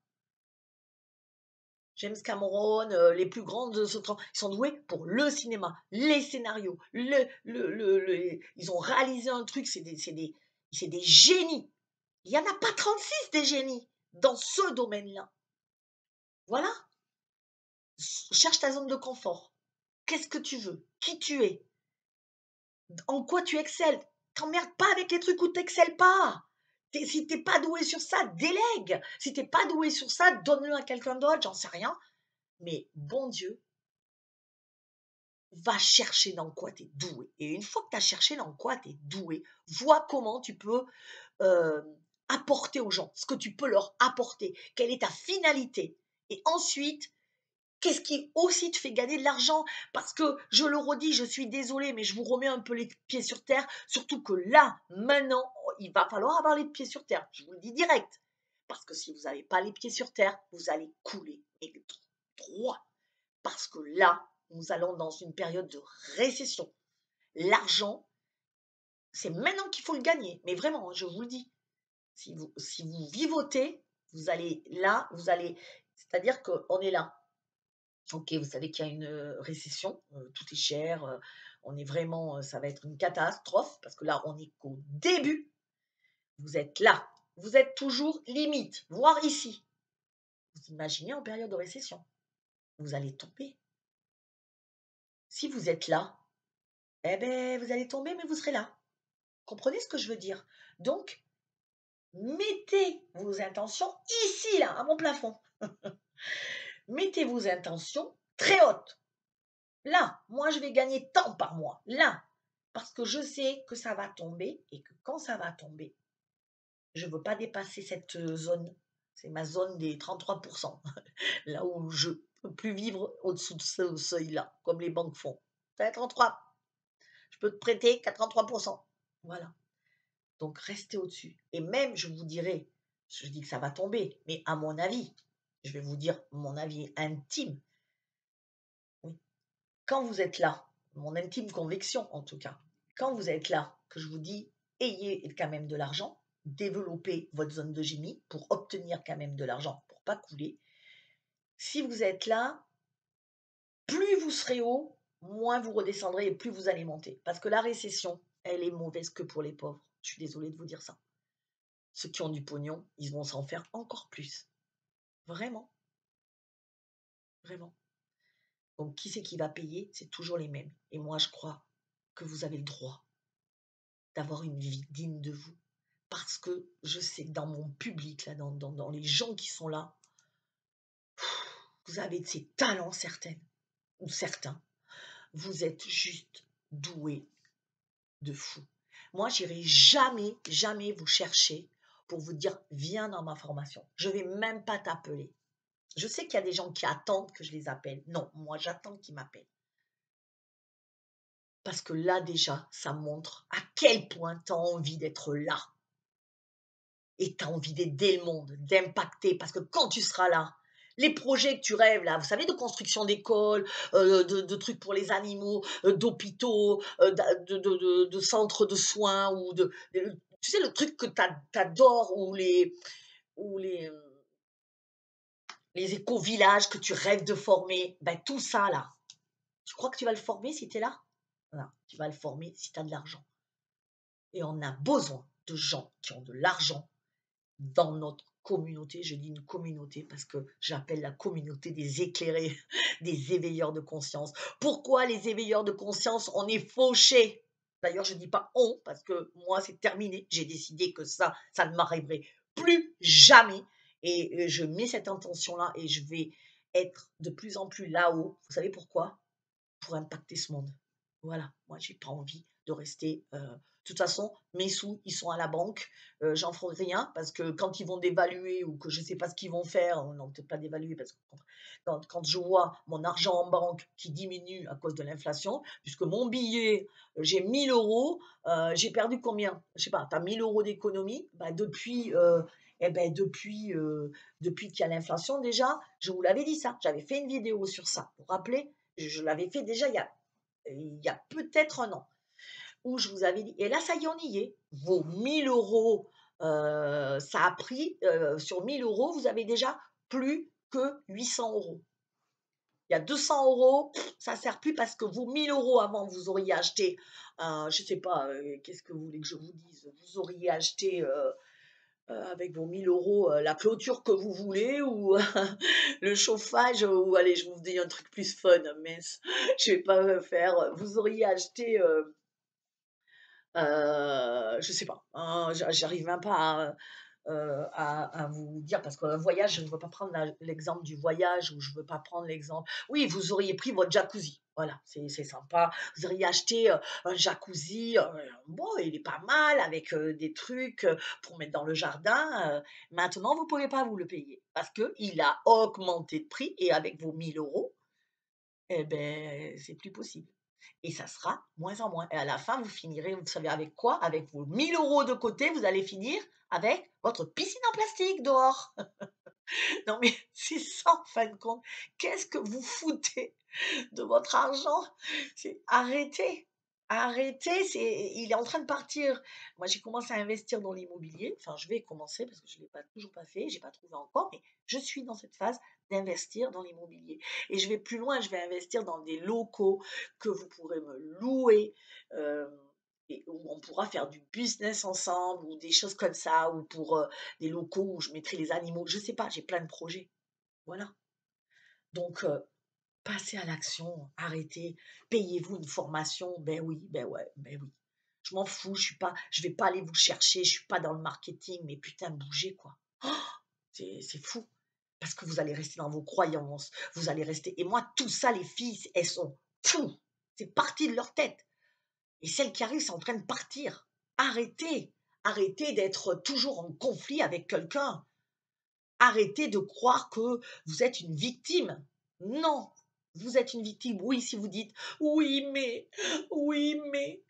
James Cameron, les plus grands de ce temps, ils sont doués pour le cinéma, les scénarios, ils ont réalisé un truc, c'est des génies. Il n'y en a pas 36 des génies dans ce domaine-là. Voilà, cherche ta zone de confort. Qu'est-ce que tu veux? Qui tu es? En quoi tu excelles? T'emmerdes pas avec les trucs où t'excelles pas. Si t'es pas doué sur ça, délègue. Si t'es pas doué sur ça, donne-le à quelqu'un d'autre, j'en sais rien. Mais bon Dieu, va chercher dans quoi tu es doué. Et une fois que tu as cherché dans quoi tu es doué, vois comment tu peux euh, apporter aux gens, ce que tu peux leur apporter, quelle est ta finalité. Et ensuite, qu'est-ce qui aussi te fait gagner de l'argent? Parce que, je le redis, je suis désolée, mais je vous remets un peu les pieds sur terre, surtout que là, maintenant, il va falloir avoir les pieds sur terre. Je vous le dis direct. Parce que si vous n'avez pas les pieds sur terre, vous allez couler. Et droit. Parce que là, nous allons dans une période de récession. L'argent, c'est maintenant qu'il faut le gagner. Mais vraiment, je vous le dis. Si vous vivotez, vous allez là, c'est-à-dire qu'on est là. Ok, vous savez qu'il y a une récession, tout est cher, on est vraiment, ça va être une catastrophe parce que là, on est qu'au début. Vous êtes là, vous êtes toujours limite, voire ici. Vous imaginez en période de récession, vous allez tomber. Si vous êtes là, eh ben, vous allez tomber, mais vous serez là. Comprenez ce que je veux dire? Donc, mettez vos intentions ici, là, à mon plafond. Mettez vos intentions très hautes. Là, moi, je vais gagner tant par mois. Là, parce que je sais que ça va tomber et que quand ça va tomber, je ne veux pas dépasser cette zone. C'est ma zone des 33%. Là où je ne peux plus vivre au-dessous de ce seuil-là, comme les banques font. T'as 33. Je peux te prêter qu'à 33%. Voilà. Donc, restez au-dessus. Et même, je vous dirai, je dis que ça va tomber, mais à mon avis, je vais vous dire mon avis intime. Oui. Quand vous êtes là, mon intime conviction en tout cas, quand vous êtes là, que je vous dis, ayez quand même de l'argent, développez votre zone de génie pour obtenir quand même de l'argent, pour pas couler. Si vous êtes là, plus vous serez haut, moins vous redescendrez et plus vous allez monter. Parce que la récession, elle est mauvaise que pour les pauvres. Je suis désolée de vous dire ça. Ceux qui ont du pognon, ils vont s'en faire encore plus. Vraiment, vraiment. Donc, qui c'est qui va payer? C'est toujours les mêmes. Et moi, je crois que vous avez le droit d'avoir une vie digne de vous. Parce que je sais que dans mon public, là, dans les gens qui sont là, vous avez de ces talents certains, ou certains. vous êtes juste doué de fou. Moi, j'irai jamais, jamais vous chercher pour vous dire viens dans ma formation. Je vais même pas t'appeler. Je sais qu'il y a des gens qui attendent que je les appelle. Non, moi, j'attends qu'ils m'appellent. Parce que là, déjà, ça montre à quel point tu as envie d'être là. Et tu as envie d'aider le monde, d'impacter. Parce que quand tu seras là, les projets que tu rêves, là, vous savez, de construction d'écoles, de trucs pour les animaux, d'hôpitaux, de centres de soins, tu sais, le truc que tu adores, ou les éco-villages que tu rêves de former, ben, tout ça, là, tu crois que tu vas le former si tu es là? Non, tu vas le former si tu as de l'argent. Et on a besoin de gens qui ont de l'argent dans notre communauté. Je dis une communauté parce que j'appelle la communauté des éclairés, des éveilleurs de conscience. Pourquoi les éveilleurs de conscience? On est fauchés. D'ailleurs, je ne dis pas on, parce que moi, c'est terminé. J'ai décidé que ça ne m'arriverait plus jamais. Et je mets cette intention-là et je vais être de plus en plus là-haut. Vous savez pourquoi? Pour impacter ce monde. Voilà, moi, j'ai pas envie de rester. De toute façon, mes sous, ils sont à la banque. J'en ferai rien parce que quand ils vont dévaluer ou que je ne sais pas ce qu'ils vont faire, non, peut-être pas dévaluer parce que quand je vois mon argent en banque qui diminue à cause de l'inflation, puisque mon billet, j'ai 1000 euros, j'ai perdu combien? Je sais pas, tu as 1000 euros d'économie, bah depuis qu'il y a l'inflation déjà, je vous l'avais dit ça, j'avais fait une vidéo sur ça, vous vous rappelez? Je l'avais fait déjà il y a peut-être un an, où je vous avais dit, et là, ça y est, on y est. Vos 1000 euros, ça a pris, sur 1000 euros, vous avez déjà plus que 800 euros. Il y a 200 euros, ça ne sert plus parce que vos 1000 euros avant, vous auriez acheté, je ne sais pas, qu'est-ce que vous voulez que je vous dise? Vous auriez acheté avec vos 1000 euros la clôture que vous voulez, ou le chauffage, ou allez, je vous dis un truc plus fun, mince, je ne vais pas faire. Vous auriez acheté, je ne sais pas, hein, j'arrive même pas à vous dire, parce qu'un voyage, je ne veux pas prendre l'exemple du voyage, ou je ne veux pas prendre l'exemple. Oui, vous auriez pris votre jacuzzi. Voilà, c'est sympa. Vous auriez acheté un jacuzzi. Bon, il est pas mal avec des trucs pour mettre dans le jardin. Maintenant, vous ne pouvez pas vous le payer parce qu'il a augmenté de prix, et avec vos 1000 euros, eh ben, c'est plus possible. Et ça sera moins en moins. Et à la fin, vous finirez, vous savez avec quoi? Avec vos 1000 euros de côté, vous allez finir avec votre piscine en plastique dehors. Non, mais c'est ça, en fin de compte. Qu'est-ce que vous foutez de votre argent? Arrêtez. Arrêtez, il est en train de partir. Moi, j'ai commencé à investir dans l'immobilier. Enfin, je vais commencer parce que je ne l'ai toujours pas fait, je n'ai pas trouvé encore, mais je suis dans cette phase d'investir dans l'immobilier. Et je vais plus loin, je vais investir dans des locaux que vous pourrez me louer, euh, et où on pourra faire du business ensemble, ou des choses comme ça, ou pour des locaux où je mettrai les animaux. Je ne sais pas, j'ai plein de projets. Voilà. Donc, passez à l'action, arrêtez, payez-vous une formation. Ben oui, ben ouais, ben oui. Je m'en fous, je vais pas aller vous chercher, je suis pas dans le marketing, mais putain, bougez quoi. Oh, c'est fou. Parce que vous allez rester dans vos croyances, vous allez rester. Et moi, tout ça, les filles, elles sont fous. C'est parti de leur tête. Et celles qui arrivent, c'est en train de partir. Arrêtez. Arrêtez d'être toujours en conflit avec quelqu'un. Arrêtez de croire que vous êtes une victime. Non, vous êtes une victime. Oui, si vous dites oui, mais oui, mais.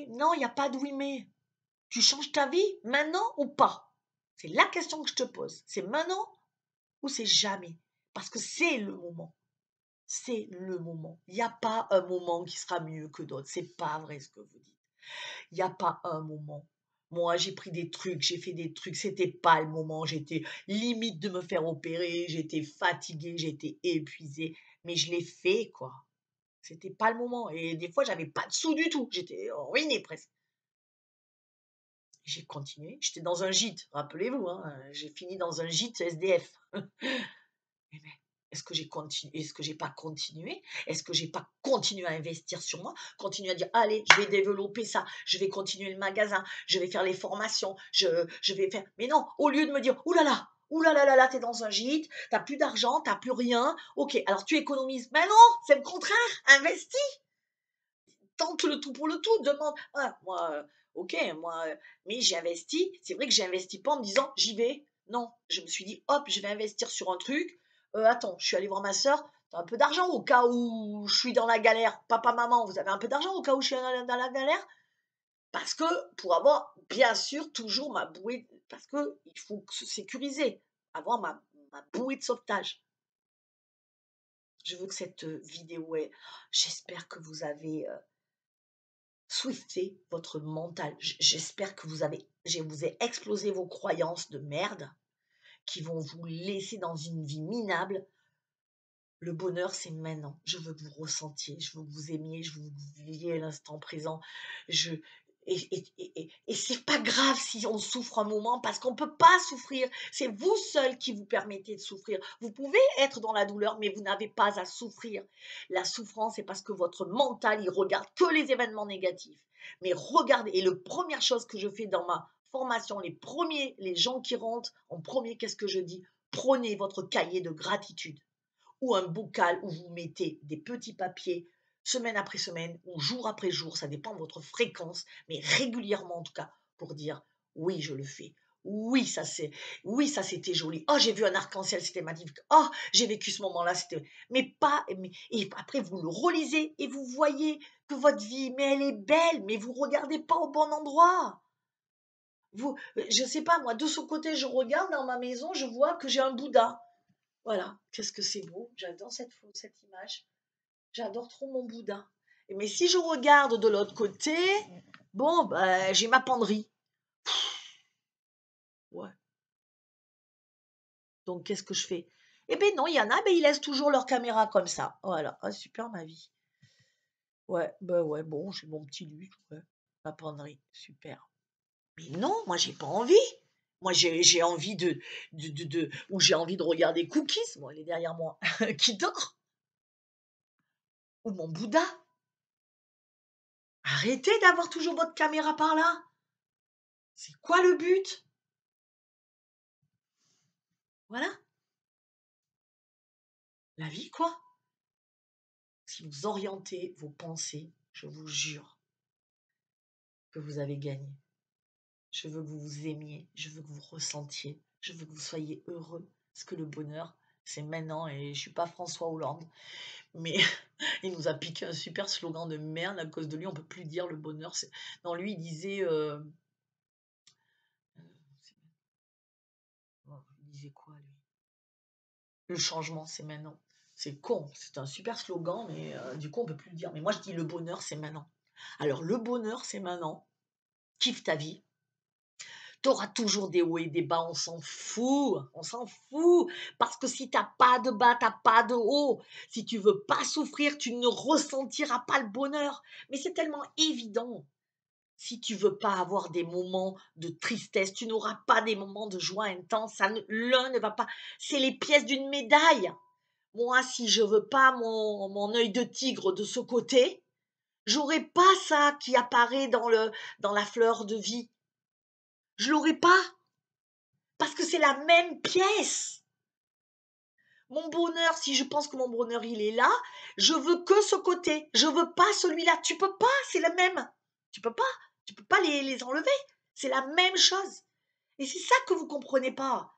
Non, il n'y a pas de oui, mais. Tu changes ta vie maintenant ou pas? C'est la question que je te pose. C'est maintenant ou c'est jamais? Parce que c'est le moment. C'est le moment. Il n'y a pas un moment qui sera mieux que d'autres. C'est pas vrai ce que vous dites. Il n'y a pas un moment. Moi, j'ai pris des trucs, j'ai fait des trucs, c'était pas le moment. J'étais limite de me faire opérer, j'étais fatiguée, j'étais épuisée, mais je l'ai fait, quoi. C'était pas le moment. Et des fois, j'avais pas de sous du tout. J'étais ruinée presque. J'ai continué. J'étais dans un gîte, rappelez-vous, hein, j'ai fini dans un gîte SDF. Eh ben, est-ce que j'ai continué? Est-ce que j'ai pas continué? Est-ce que j'ai pas continué à investir sur moi? Continuer à dire, allez, je vais développer ça, je vais continuer le magasin, je vais faire les formations, je vais faire. Mais non, au lieu de me dire, oulala, Ouh là là là là, t'es dans un gîte, t'as plus d'argent, t'as plus rien. Ok, alors tu économises. Mais non, c'est le contraire. Investis. Tente le tout pour le tout. Demande. Ah, moi, ok, moi, mais j'ai investi. C'est vrai que j'ai investi pas en me disant j'y vais. Non, je me suis dit hop, je vais investir sur un truc. Attends, je suis allée voir ma soeur. T'as un peu d'argent au cas où je suis dans la galère. Papa, maman, vous avez un peu d'argent au cas où je suis dans la galère. Parce que pour avoir, bien sûr, toujours ma bouée, parce que il faut se sécuriser, avoir ma bouée de sauvetage. Je veux que cette vidéo est, j'espère que vous avez swifté votre mental. J'espère que je vous ai explosé vos croyances de merde qui vont vous laisser dans une vie minable. Le bonheur, c'est maintenant. Je veux que vous ressentiez, je veux que vous aimiez, je veux que vous viviez l'instant présent. Je, et c'est pas grave si on souffre un moment parce qu'on peut pas souffrir. C'est vous seul qui vous permettez de souffrir. Vous pouvez être dans la douleur, mais vous n'avez pas à souffrir. La souffrance, c'est parce que votre mental, il regarde que les événements négatifs. Mais regardez, et la première chose que je fais dans ma formation, les gens qui rentrent en premier, qu'est-ce que je dis? Prenez votre cahier de gratitude ou un bocal où vous mettez des petits papiers semaine après semaine ou jour après jour, ça dépend de votre fréquence, mais régulièrement en tout cas, pour dire oui, je le fais. Oui, oui, ça c'était joli. Oh, j'ai vu un arc-en-ciel, c'était magnifique. Oh, j'ai vécu ce moment-là, c'était, mais pas, et après vous le relisez et vous voyez que votre vie, mais elle est belle, mais vous regardez pas au bon endroit. Vous, je sais pas, moi, de ce côté, je regarde dans ma maison, je vois que j'ai un Bouddha. Voilà, qu'est-ce que c'est beau. J'adore cette image. J'adore trop mon Bouddha. Mais si je regarde de l'autre côté, bon, ben, j'ai ma penderie. Ouais. Donc, qu'est-ce que je fais? Eh bien non, il y en a, mais ils laissent toujours leur caméra comme ça. Voilà. Ah, super ma vie. Ouais, ben ouais, bon, j'ai mon petit luxe, ouais. Ma penderie, super. Mais non, moi, j'ai pas envie. Moi, j'ai envie ou j'ai envie de regarder Cookies, moi, elle est derrière moi, qui dort. Ou mon Bouddha. Arrêtez d'avoir toujours votre caméra par là. C'est quoi le but? Voilà. La vie, quoi. Si vous orientez vos pensées, je vous jure que vous avez gagné. Je veux que vous vous aimiez, je veux que vous ressentiez, je veux que vous soyez heureux. Parce que le bonheur, c'est maintenant. Et je ne suis pas François Hollande, mais il nous a piqué un super slogan de merde. À cause de lui, on ne peut plus dire le bonheur. Non, lui, il disait... il disait quoi, lui? Le changement, c'est maintenant. C'est con, c'est un super slogan, mais du coup, on peut plus le dire. Mais moi, je dis le bonheur, c'est maintenant. Alors, le bonheur, c'est maintenant. Kiffe ta vie. Tu auras toujours des hauts et des bas, on s'en fout. On s'en fout. Parce que si tu n'as pas de bas, tu n'as pas de haut. Si tu veux pas souffrir, tu ne ressentiras pas le bonheur. Mais c'est tellement évident. Si tu veux pas avoir des moments de tristesse, tu n'auras pas des moments de joie intense. L'un ne va pas. C'est les pièces d'une médaille. Moi, si je veux pas mon œil de tigre de ce côté, j'aurai pas ça qui apparaît dans la fleur de vie. Je l'aurai pas. Parce que c'est la même pièce. Mon bonheur, si je pense que mon bonheur, il est là, je veux que ce côté. Je veux pas celui-là. Tu peux pas, c'est le même. Tu peux pas. Tu peux pas les enlever. C'est la même chose. Et c'est ça que vous comprenez pas.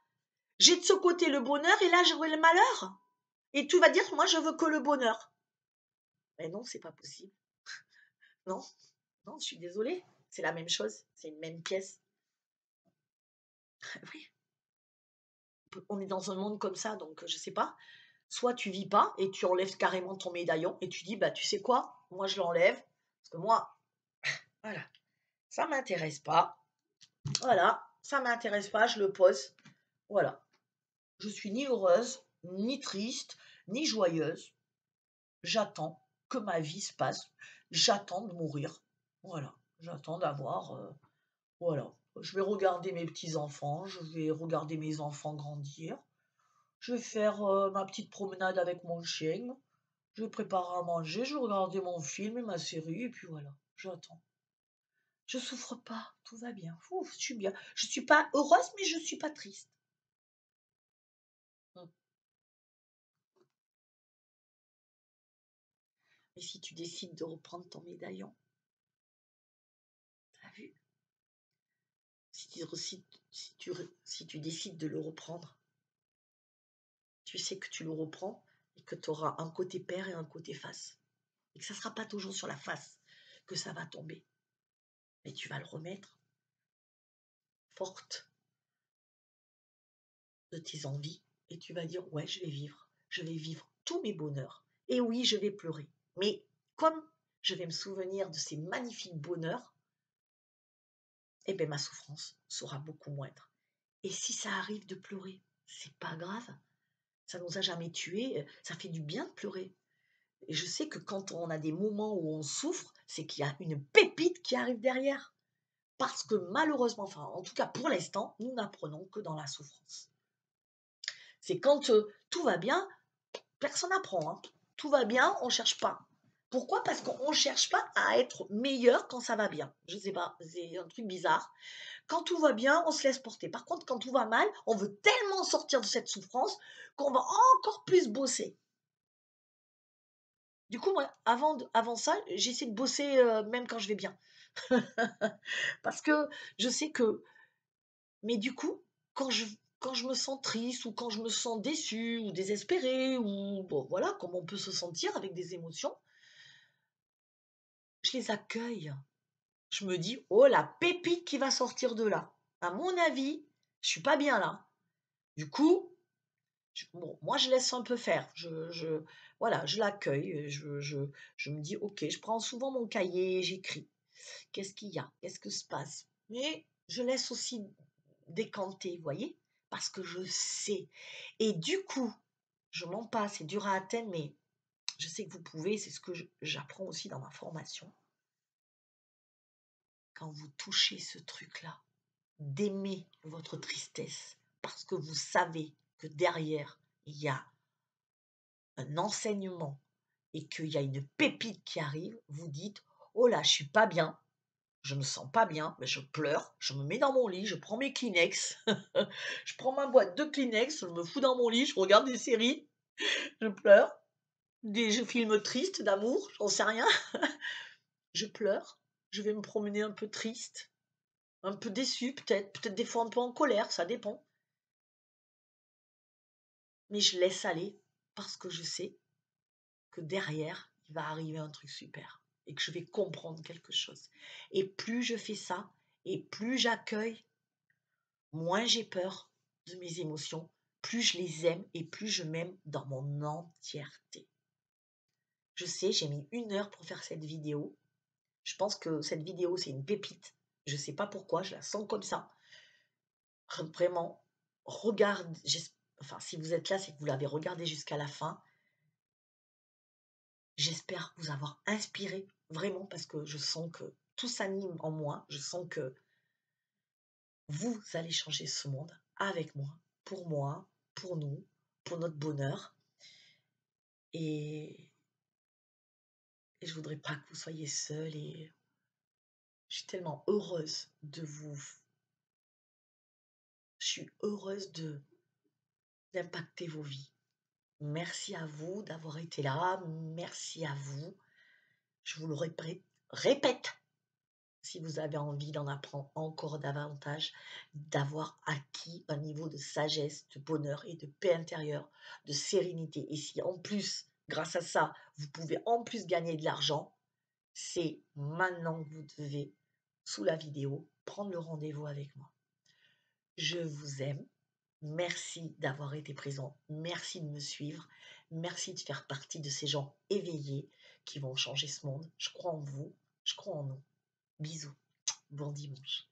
J'ai de ce côté le bonheur et là, j'aurai le malheur. Et tu vas dire, moi, je veux que le bonheur. Mais non, c'est pas possible. Non, non, je suis désolée. C'est la même chose. C'est une même pièce. Oui. On est dans un monde comme ça, donc je sais pas. Soit tu vis pas et tu enlèves carrément ton médaillon et tu dis, bah tu sais quoi, moi je l'enlève, parce que moi, voilà, ça m'intéresse pas. Voilà, ça m'intéresse pas, je le pose. Voilà. Je suis ni heureuse, ni triste, ni joyeuse. J'attends que ma vie se passe. J'attends de mourir. Voilà. J'attends d'avoir. Voilà. Je vais regarder mes petits-enfants, je vais regarder mes enfants grandir. Je vais faire ma petite promenade avec mon chien. Je vais préparer à manger, je vais regarder mon film et ma série, et puis voilà, j'attends. Je souffre pas, tout va bien. Ouf, je suis bien. Je suis pas heureuse, mais je suis pas triste. Et si tu décides de reprendre ton médaillon, t'as vu? Si tu décides de le reprendre, tu sais que tu le reprends et que tu auras un côté pair et un côté face. Et que ça ne sera pas toujours sur la face que ça va tomber. Mais tu vas le remettre forte de tes envies et tu vas dire ouais, je vais vivre tous mes bonheurs. Et oui, je vais pleurer. Mais comme je vais me souvenir de ces magnifiques bonheurs, eh bien ma souffrance sera beaucoup moindre. Et si ça arrive de pleurer, c'est pas grave. Ça nous a jamais tués, ça fait du bien de pleurer. Et je sais que quand on a des moments où on souffre, c'est qu'il y a une pépite qui arrive derrière. Parce que malheureusement, enfin en tout cas pour l'instant, nous n'apprenons que dans la souffrance. C'est quand tout va bien, personne n'apprend. Hein. Tout va bien, on ne cherche pas. Pourquoi? Parce qu'on ne cherche pas à être meilleur quand ça va bien. Je ne sais pas, c'est un truc bizarre. Quand tout va bien, on se laisse porter. Par contre, quand tout va mal, on veut tellement sortir de cette souffrance qu'on va encore plus bosser. Du coup, moi, avant ça, j'essaie de bosser même quand je vais bien. Parce que je sais que... Mais du coup, quand je me sens triste ou quand je me sens déçue ou désespérée ou bon, voilà, comme on peut se sentir avec des émotions, je les accueille. Je me dis, oh, la pépite qui va sortir de là. À mon avis, je suis pas bien là. Du coup, bon, moi, je laisse un peu faire. Voilà, je l'accueille. Je me dis, ok, je prends souvent mon cahier, j'écris. Qu'est-ce qu'il y a? Qu'est-ce que se passe? Mais je laisse aussi décanter, vous voyez? Parce que je sais. Et du coup, je mens pas, c'est dur à atteindre, mais je sais que vous pouvez, c'est ce que j'apprends aussi dans ma formation. Quand vous touchez ce truc-là, d'aimer votre tristesse, parce que vous savez que derrière, il y a un enseignement et qu'il y a une pépite qui arrive, vous dites, oh là, je suis pas bien, je me sens pas bien, mais je pleure, je me mets dans mon lit, je prends mes Kleenex, je prends ma boîte de Kleenex, je me fous dans mon lit, je regarde des séries, je pleure, des films tristes d'amour, j'en sais rien, je pleure, je vais me promener un peu triste, un peu déçu peut-être des fois un peu en colère, ça dépend. Mais je laisse aller parce que je sais que derrière, il va arriver un truc super et que je vais comprendre quelque chose. Et plus je fais ça, et plus j'accueille, moins j'ai peur de mes émotions, plus je les aime et plus je m'aime dans mon entièreté. Je sais, j'ai mis 1 heure pour faire cette vidéo. Je pense que cette vidéo, c'est une pépite. Je ne sais pas pourquoi, je la sens comme ça. Vraiment, regarde, enfin, si vous êtes là, c'est que vous l'avez regardé jusqu'à la fin. J'espère vous avoir inspiré, vraiment, parce que je sens que tout s'anime en moi. Je sens que vous allez changer ce monde avec moi, pour nous, pour notre bonheur. Et je voudrais pas que vous soyez seuls. Et je suis tellement heureuse de vous. Je suis heureuse d'impacter vos vies. Merci à vous d'avoir été là. Merci à vous. Je vous le répète. Si vous avez envie d'en apprendre encore davantage, d'avoir acquis un niveau de sagesse, de bonheur et de paix intérieure, de sérénité. Et si en plus, grâce à ça, vous pouvez en plus gagner de l'argent, c'est maintenant que vous devez, sous la vidéo, prendre le rendez-vous avec moi. Je vous aime. Merci d'avoir été présent. Merci de me suivre. Merci de faire partie de ces gens éveillés qui vont changer ce monde. Je crois en vous. Je crois en nous. Bisous. Bon dimanche.